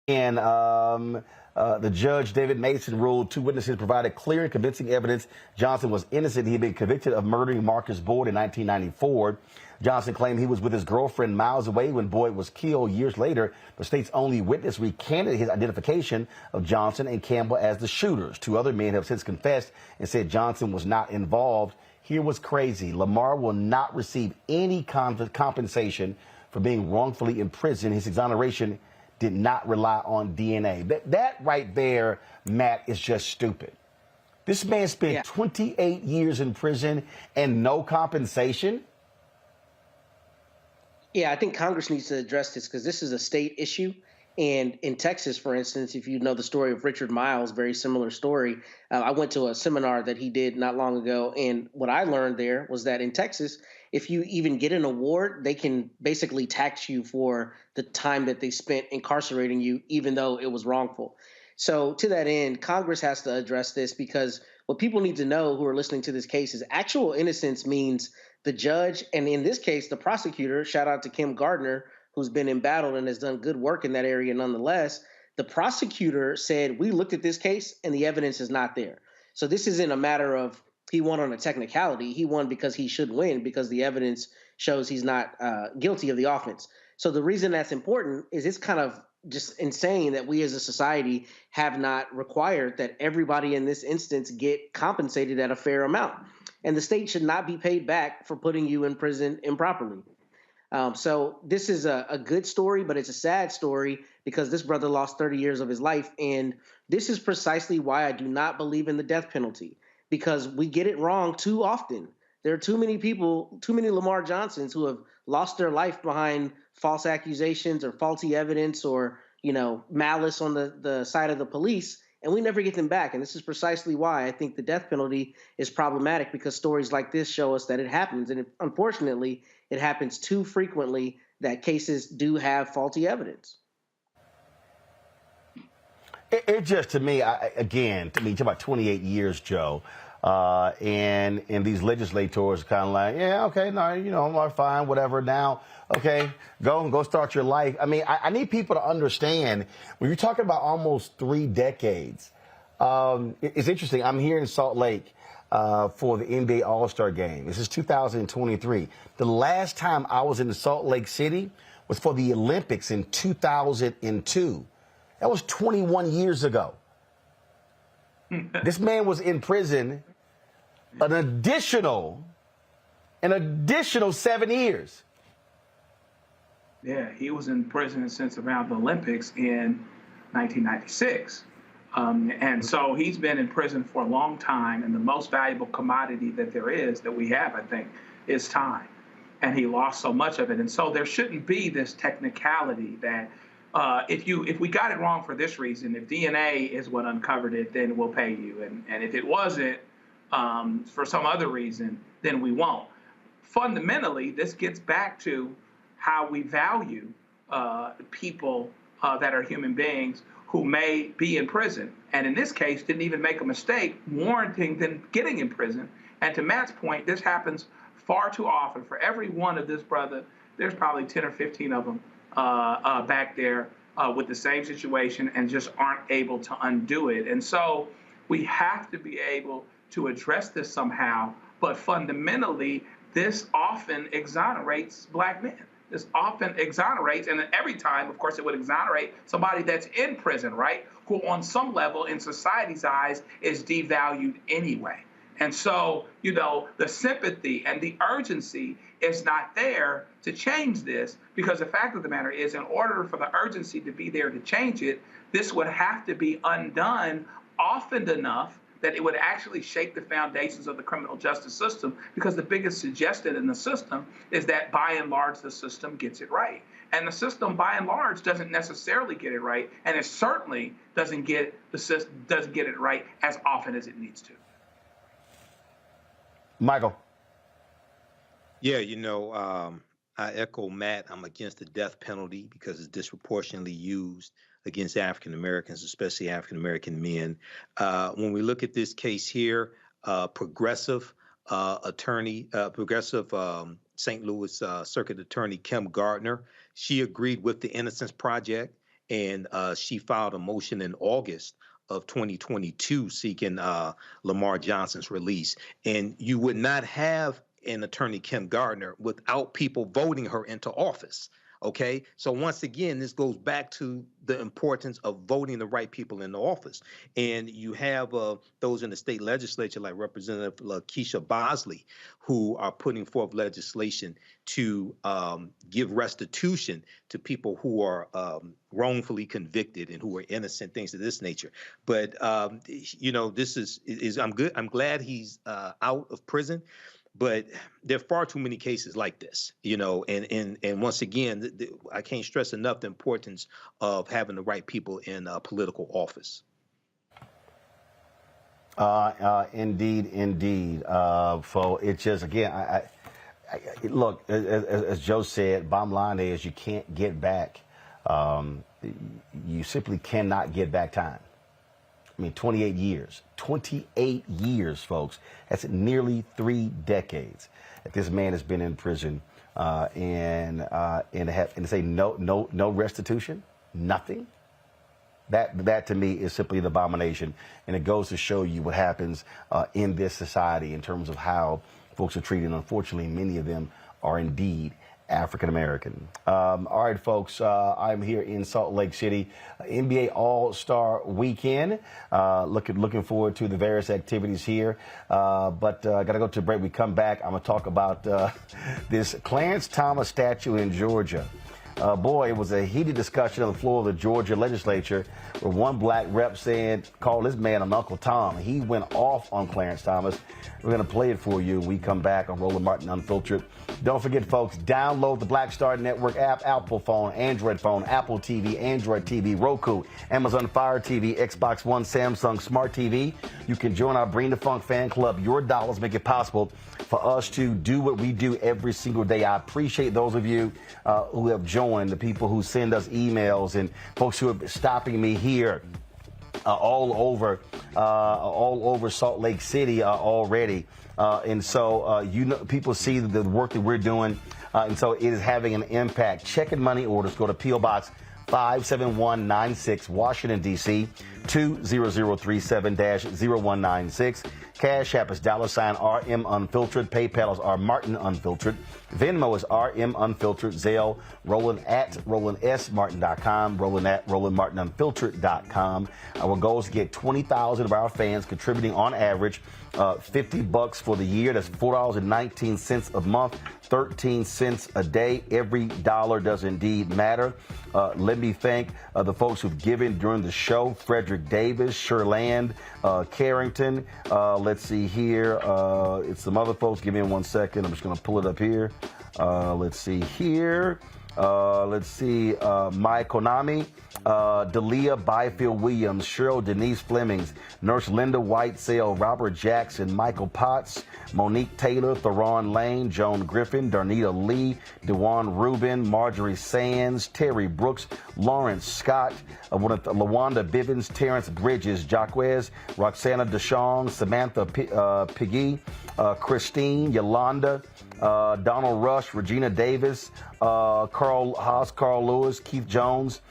And the judge, David Mason, ruled two witnesses provided clear and convincing evidence Johnson was innocent. He had been convicted of murdering Marcus Boyd in 1994. Johnson claimed he was with his girlfriend miles away when Boyd was killed. Years later, the state's only witness recanted his identification of Johnson and Campbell as the shooters. Two other men have since confessed and said Johnson was not involved. Here was crazy. Lamar will not receive any compensation for being wrongfully imprisoned. His exoneration did not rely on DNA. That right there, Matt, is just stupid. This man spent 28 years in prison and no compensation. Yeah, I think Congress needs to address this because this is a state issue. And in Texas, for instance, if you know the story of Richard Miles, very similar story. I went to a seminar that he did not long ago. And what I learned there was that in Texas, if you even get an award, they can basically tax you for the time that they spent incarcerating you, even though it was wrongful. So to that end, Congress has to address this because what people need to know who are listening to this case is actual innocence means the judge, and in this case, the prosecutor, shout out to Kim Gardner, who's been embattled and has done good work in that area nonetheless. The prosecutor said, we looked at this case and the evidence is not there. So this isn't a matter of he won on a technicality. He won because he should win because the evidence shows he's not guilty of the offense. So the reason that's important is it's kind of just insane that we as a society have not required that everybody in this instance get compensated at a fair amount. And the state should not be paid back for putting you in prison improperly. So this is a good story, but it's a sad story because this brother lost 30 years of his life. And this is precisely why I do not believe in the death penalty, because we get it wrong too often. There are too many people, too many Lamar Johnsons who have lost their life behind false accusations or faulty evidence or, malice on the side of the police, and we never get them back. And this is precisely why I think the death penalty is problematic, because stories like this show us that it happens. And unfortunately, it happens too frequently that cases do have faulty evidence. It just, to me, talk about 28 years, Joe, and these legislators kind of like, yeah, okay, no, I'm fine, whatever. Now, okay, go start your life. I mean, I need people to understand when you're talking about almost 3 decades. It's interesting. I'm here in Salt Lake for the NBA All-Star Game. This is 2023. The last time I was in Salt Lake City was for the Olympics in 2002. That was 21 years ago. This man was in prison an additional 7 years. Yeah, he was in prison since around the Olympics in 1996. And so he's been in prison for a long time. And the most valuable commodity that there is, that we have, I think, is time. And he lost so much of it. And so there shouldn't be this technicality that if we got it wrong for this reason, if DNA is what uncovered it, then we'll pay you. And if it wasn't for some other reason, then we won't. Fundamentally, this gets back to how we value people that are human beings who may be in prison. And in this case, didn't even make a mistake warranting them getting in prison. And to Matt's point, this happens far too often. For every one of this brother, there's probably 10 or 15 of them back there with the same situation and just aren't able to undo it. And so we have to be able to address this somehow. But fundamentally, this often exonerates black men. This often exonerates, and every time, of course, it would exonerate somebody that's in prison, right? Who on some level in society's eyes is devalued anyway. And so, the sympathy and the urgency is not there to change this, because the fact of the matter is, in order for the urgency to be there to change it, this would have to be undone often enough that it would actually shake the foundations of the criminal justice system, because the biggest suggestion in the system is that, by and large, the system gets it right. And the system, by and large, doesn't necessarily get it right, and it certainly doesn't get it right as often as it needs to. Michael. Yeah, I echo Matt. I'm against the death penalty because it's disproportionately used against African Americans, especially African American men. When we look at this case here, progressive St. Louis Circuit Attorney Kim Gardner, she agreed with the Innocence Project and she filed a motion in August of 2022 seeking Lamar Johnson's release. And you would not have an attorney, Kim Gardner, without people voting her into office. Okay, so once again, this goes back to the importance of voting the right people into office. And you have those in the state legislature, like Representative Keisha Bosley, who are putting forth legislation to give restitution to people who are wrongfully convicted and who are innocent, things of this nature. But this is I'm good. I'm glad he's out of prison. But there are far too many cases like this, and once again, I can't stress enough the importance of having the right people in political office. Indeed. So it's just, again, I look, as Joe said, bottom line is you can't get back. You simply cannot get back time. I mean, 28 years. 28 years, folks. That's nearly 3 decades that this man has been in prison, and to say no restitution, nothing. That to me is simply an abomination, and it goes to show you what happens in this society in terms of how folks are treated. Unfortunately, many of them are indeed African American. All right, folks, I'm here in Salt Lake City, NBA All-Star Weekend. Looking forward to the various activities here. But got to go to a break. We come back. I'm going to talk about this Clarence Thomas statue in Georgia. Boy, it was a heated discussion on the floor of the Georgia legislature where one black rep called this man an Uncle Tom. He went off on Clarence Thomas. We're going to play it for you when we come back on Roland Martin Unfiltered. Don't forget, folks, download the Black Star Network app, Apple phone, Android phone, Apple TV, Android TV, Roku, Amazon Fire TV, Xbox One, Samsung Smart TV. You can join our Bring the Funk fan club. Your dollars make it possible for us to do what we do every single day. I appreciate those of you who have joined, the people who send us emails, and folks who are stopping me here all over Salt Lake City already. And so, people see the work that we're doing, and so it is having an impact. Checking money orders, go to P.O. Box 57196, Washington, D.C., 20037-0196. Cash App is $RM Unfiltered. PayPal is R Martin Unfiltered. Venmo is RM Unfiltered. Zelle, Roland at RolandSMartin.com. Roland at RolandMartinUnfiltered.com. Our goal is to get 20,000 of our fans contributing on average $50 for the year. That's $4.19 a month, 13 cents a day. Every dollar does indeed matter. Let me thank the folks who've given during the show: Frederick Davis, Sherland, Carrington. Let's see here. It's some other folks. Give me 1 second. I'm just going to pull it up here. Let's see here. Mike Konami, Dalia Byfield Williams, Cheryl Denise Flemings, Nurse Linda Whitesale, Robert Jackson, Michael Potts, Monique Taylor, Theron Lane, Joan Griffin, Darnita Lee, Dewan Rubin, Marjorie Sands, Terry Brooks, Lawrence Scott, Lawanda Bivens, Terrence Bridges, Jaquez, Roxana DeShong, Samantha Piggy, Christine, Yolanda, Donald Rush, Regina Davis, Carl Haas, Carl Lewis, Keith Jones,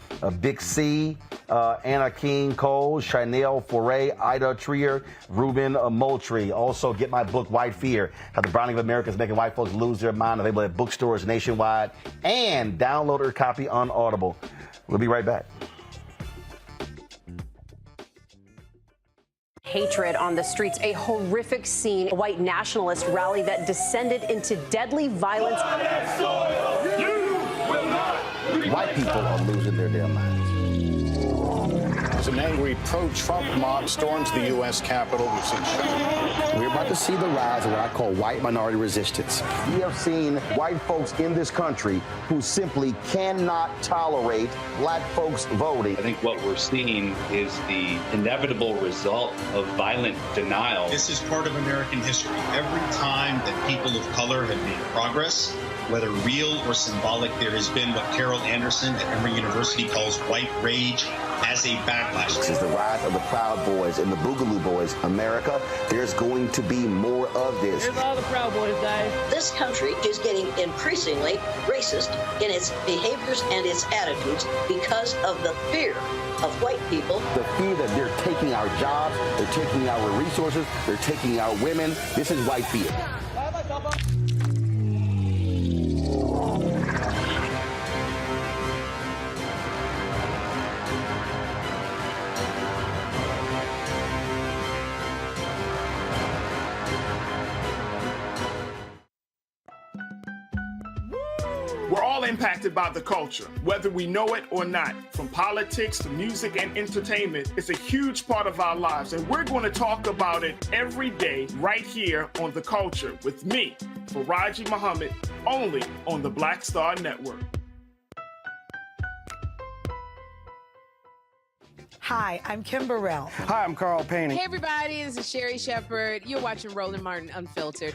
Big C, Anna King Cole, Chanel Foray, Ida Trier, Ruben Moultrie. Also, get my book, White Fear, How the Browning of America is Making White Folks Lose Their Mind, available at bookstores nationwide, and download her copy on Audible. We'll be right back. Hatred on the streets, a horrific scene, a white nationalist rally that descended into deadly violence. White people are losing their damn minds. As an angry pro-Trump mob storms the U.S. Capitol, we've seen shooting. We're about to see the rise of what I call white minority resistance. We have seen white folks in this country who simply cannot tolerate black folks voting. I think what we're seeing is the inevitable result of violent denial. This is part of American history. Every time that people of color have made progress, whether real or symbolic, there has been what Carol Anderson at Emory University calls white rage as a backlash. This is the rise of the Proud Boys and the Boogaloo Boys. America, there's going to be more of this. Here's all the Proud Boys, guys. This country is getting increasingly racist in its behaviors and its attitudes because of the fear of white people. The fear that they're taking our jobs, they're taking our resources, they're taking our women. This is white fear. We're all impacted by the culture, whether we know it or not. From politics to music and entertainment, it's a huge part of our lives, and we're going to talk about it every day right here on The Culture with me, Faraji Muhammad, only on the Black Star Network. Hi, I'm Kim Burrell. Hi, I'm Carl Payne. Hey, everybody, this is Sherry Shepherd. You're watching Roland Martin Unfiltered.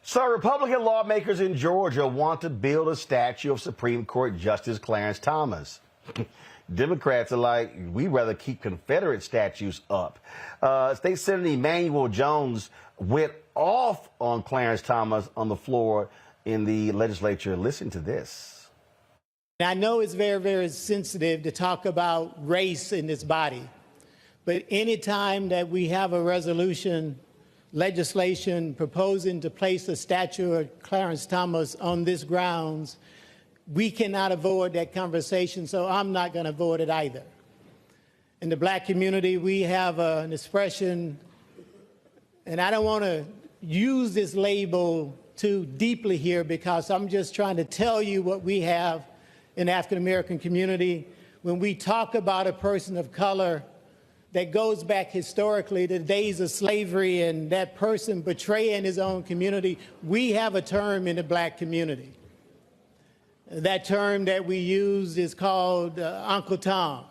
So Republican lawmakers in Georgia want to build a statue of Supreme Court Justice Clarence Thomas. Democrats are like, we'd rather keep Confederate statues up. State Senator Emanuel Jones went off on Clarence Thomas on the floor in the legislature. Listen to this. I know it's very, very sensitive to talk about race in this body, but any time that we have a legislation proposing to place a statue of Clarence Thomas on this grounds, we cannot avoid that conversation, so I'm not going to avoid it either. In the black community, we have an expression, and I don't want to use this label too deeply here because I'm just trying to tell you what we have in the African-American community. When we talk about a person of color, that goes back historically to the days of slavery and that person betraying his own community, we have a term in the black community. That term that we use is called Uncle Tom.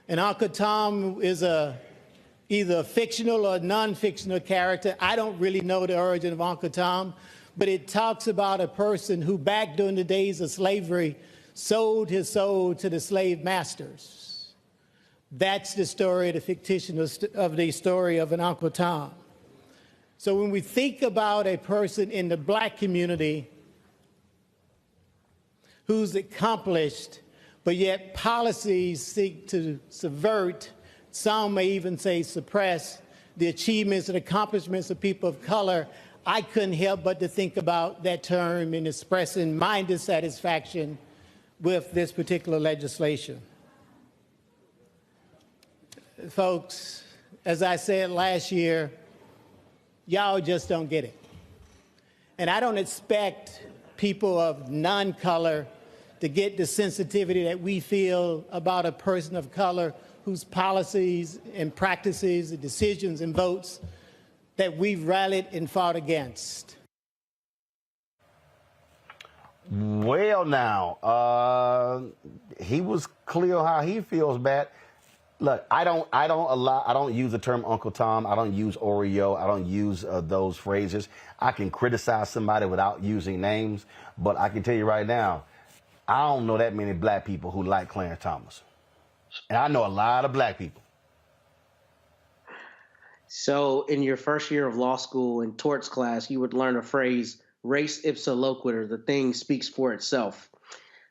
And Uncle Tom is either a fictional or non-fictional character. I don't really know the origin of Uncle Tom, but it talks about a person who back during the days of slavery sold his soul to the slave masters. That's the story, the fictitious of the story of an Uncle Tom. So when we think about a person in the black community who's accomplished, but yet policies seek to subvert, some may even say suppress, the achievements and accomplishments of people of color, I couldn't help but to think about that term in expressing my dissatisfaction with this particular legislation. Folks, as I said last year, y'all just don't get it. And I don't expect people of non-color to get the sensitivity that we feel about a person of color whose policies and practices and decisions and votes that we've rallied and fought against. Well, now, he was clear how he feels, Matt. Look, I don't use the term Uncle Tom. I don't use Oreo. I don't use those phrases. I can criticize somebody without using names, but I can tell you right now, I don't know that many black people who like Clarence Thomas. And I know a lot of black people. So in your first year of law school in torts class, you would learn a phrase, res ipsa loquitur, the thing speaks for itself.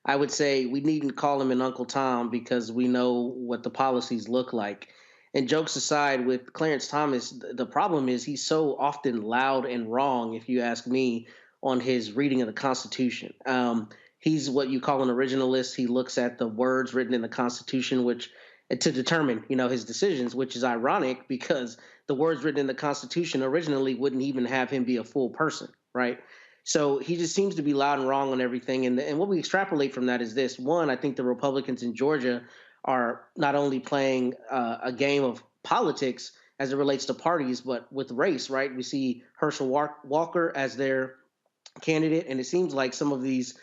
I would say we needn't call him an Uncle Tom because we know what the policies look like. And jokes aside, with Clarence Thomas, the problem is he's so often loud and wrong, if you ask me, on his reading of the Constitution. He's what you call an originalist. He looks at the words written in the Constitution, which to determine, his decisions, which is ironic because the words written in the Constitution originally wouldn't even have him be a full person, right? So he just seems to be loud and wrong on everything. And what we extrapolate from that is this. One, I think the Republicans in Georgia are not only playing a game of politics as it relates to parties, but with race, right? We see Herschel Walker as their candidate, and it seems like some of these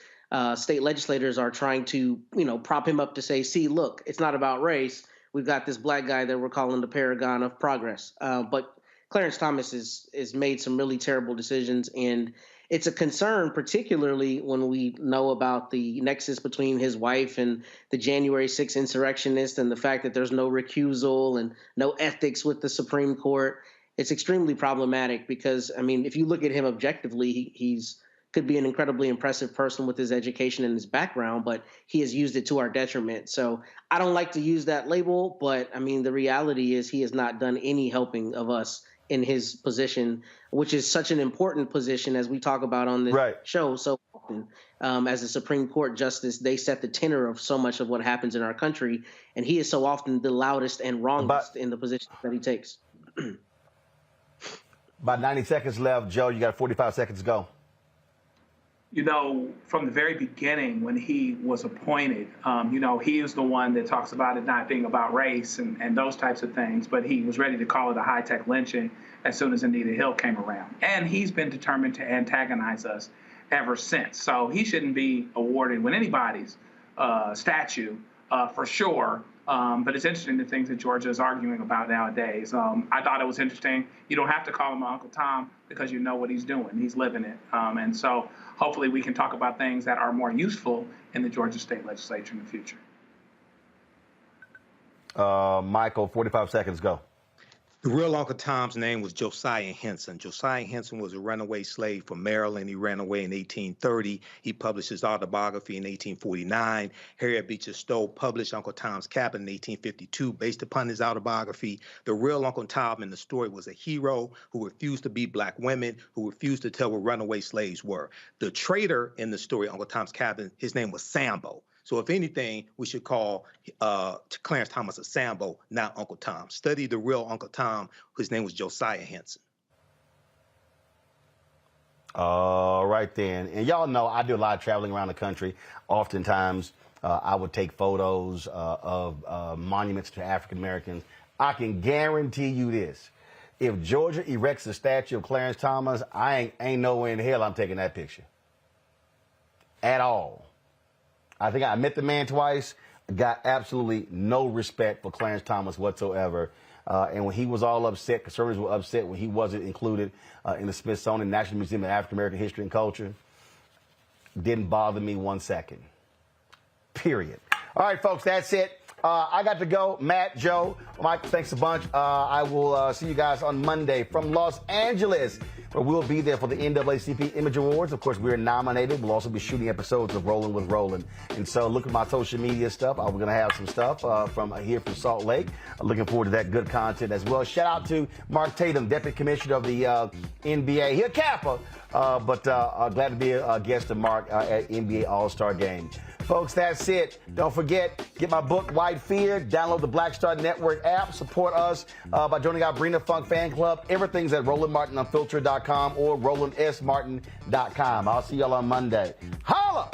state legislators are trying to, prop him up to say, see, look, it's not about race. we've got this black guy that we're calling the paragon of progress. But Clarence Thomas is made some really terrible decisions, and it's a concern, particularly when we know about the nexus between his wife and the January 6th insurrectionists and the fact that there's no recusal and no ethics with the Supreme Court. It's extremely problematic because, I mean, if you look at him objectively, he's could be an incredibly impressive person with his education and his background, but he has used it to our detriment. So I don't like to use that label, but I mean, the reality is he has not done any helping of us in his position, which is such an important position as we talk about on this show so often. As a Supreme Court justice, they set the tenor of so much of what happens in our country, and he is so often the loudest and wrongest in the position that he takes. About 90 seconds left. Joe, you got 45 seconds to go. You know, from the very beginning when he was appointed, you know, he is the one that talks about it not being about race and those types of things, but he was ready to call it a high-tech lynching as soon as Anita Hill came around. And he's been determined to antagonize us ever since. So he shouldn't be awarded with anybody's statue for sure. But it's interesting the things that Georgia is arguing about nowadays. I thought it was interesting. You don't have to call him Uncle Tom because you know what he's doing. He's living it. And so hopefully we can talk about things that are more useful in the Georgia State Legislature in the future. Michael, 45 seconds, go. The real Uncle Tom's name was Josiah Henson. Josiah Henson was a runaway slave from Maryland. He ran away in 1830. He published his autobiography in 1849. Harriet Beecher Stowe published Uncle Tom's Cabin in 1852 based upon his autobiography. The real Uncle Tom in the story was a hero who refused to beat black women, who refused to tell what runaway slaves were. The traitor in the story, Uncle Tom's Cabin, his name was Sambo. So if anything, we should call Clarence Thomas a Sambo, not Uncle Tom. Study the real Uncle Tom, whose name was Josiah Henson. All right, then. And y'all know I do a lot of traveling around the country. Oftentimes, I would take photos of monuments to African Americans. I can guarantee you this. If Georgia erects a statue of Clarence Thomas, I ain't nowhere in hell I'm taking that picture. At all. I think I met the man twice, got absolutely no respect for Clarence Thomas whatsoever. And when he was all upset, conservatives were upset when he wasn't included in the Smithsonian National Museum of African American History and Culture. Didn't bother me 1 second. Period. All right, folks, that's it. I got to go. Matt, Joe, Mike, thanks a bunch. I will see you guys on Monday from Los Angeles, where we'll be there for the NAACP Image Awards. Of course, we're nominated. We'll also be shooting episodes of Rolling with Roland. And so look at my social media stuff. We're going to have some stuff from here from Salt Lake. Looking forward to that good content as well. Shout out to Mark Tatum, Deputy Commissioner of the NBA. He's a Kappa, but glad to be a guest of Mark at NBA All-Star Game. Folks, that's it. Don't forget, get my book, White Fear. Download the Black Star Network app. Support us by joining our Brina Funk fan club. Everything's at RolandMartinUnfiltered.com or RolandSMartin.com. I'll see y'all on Monday. Holla!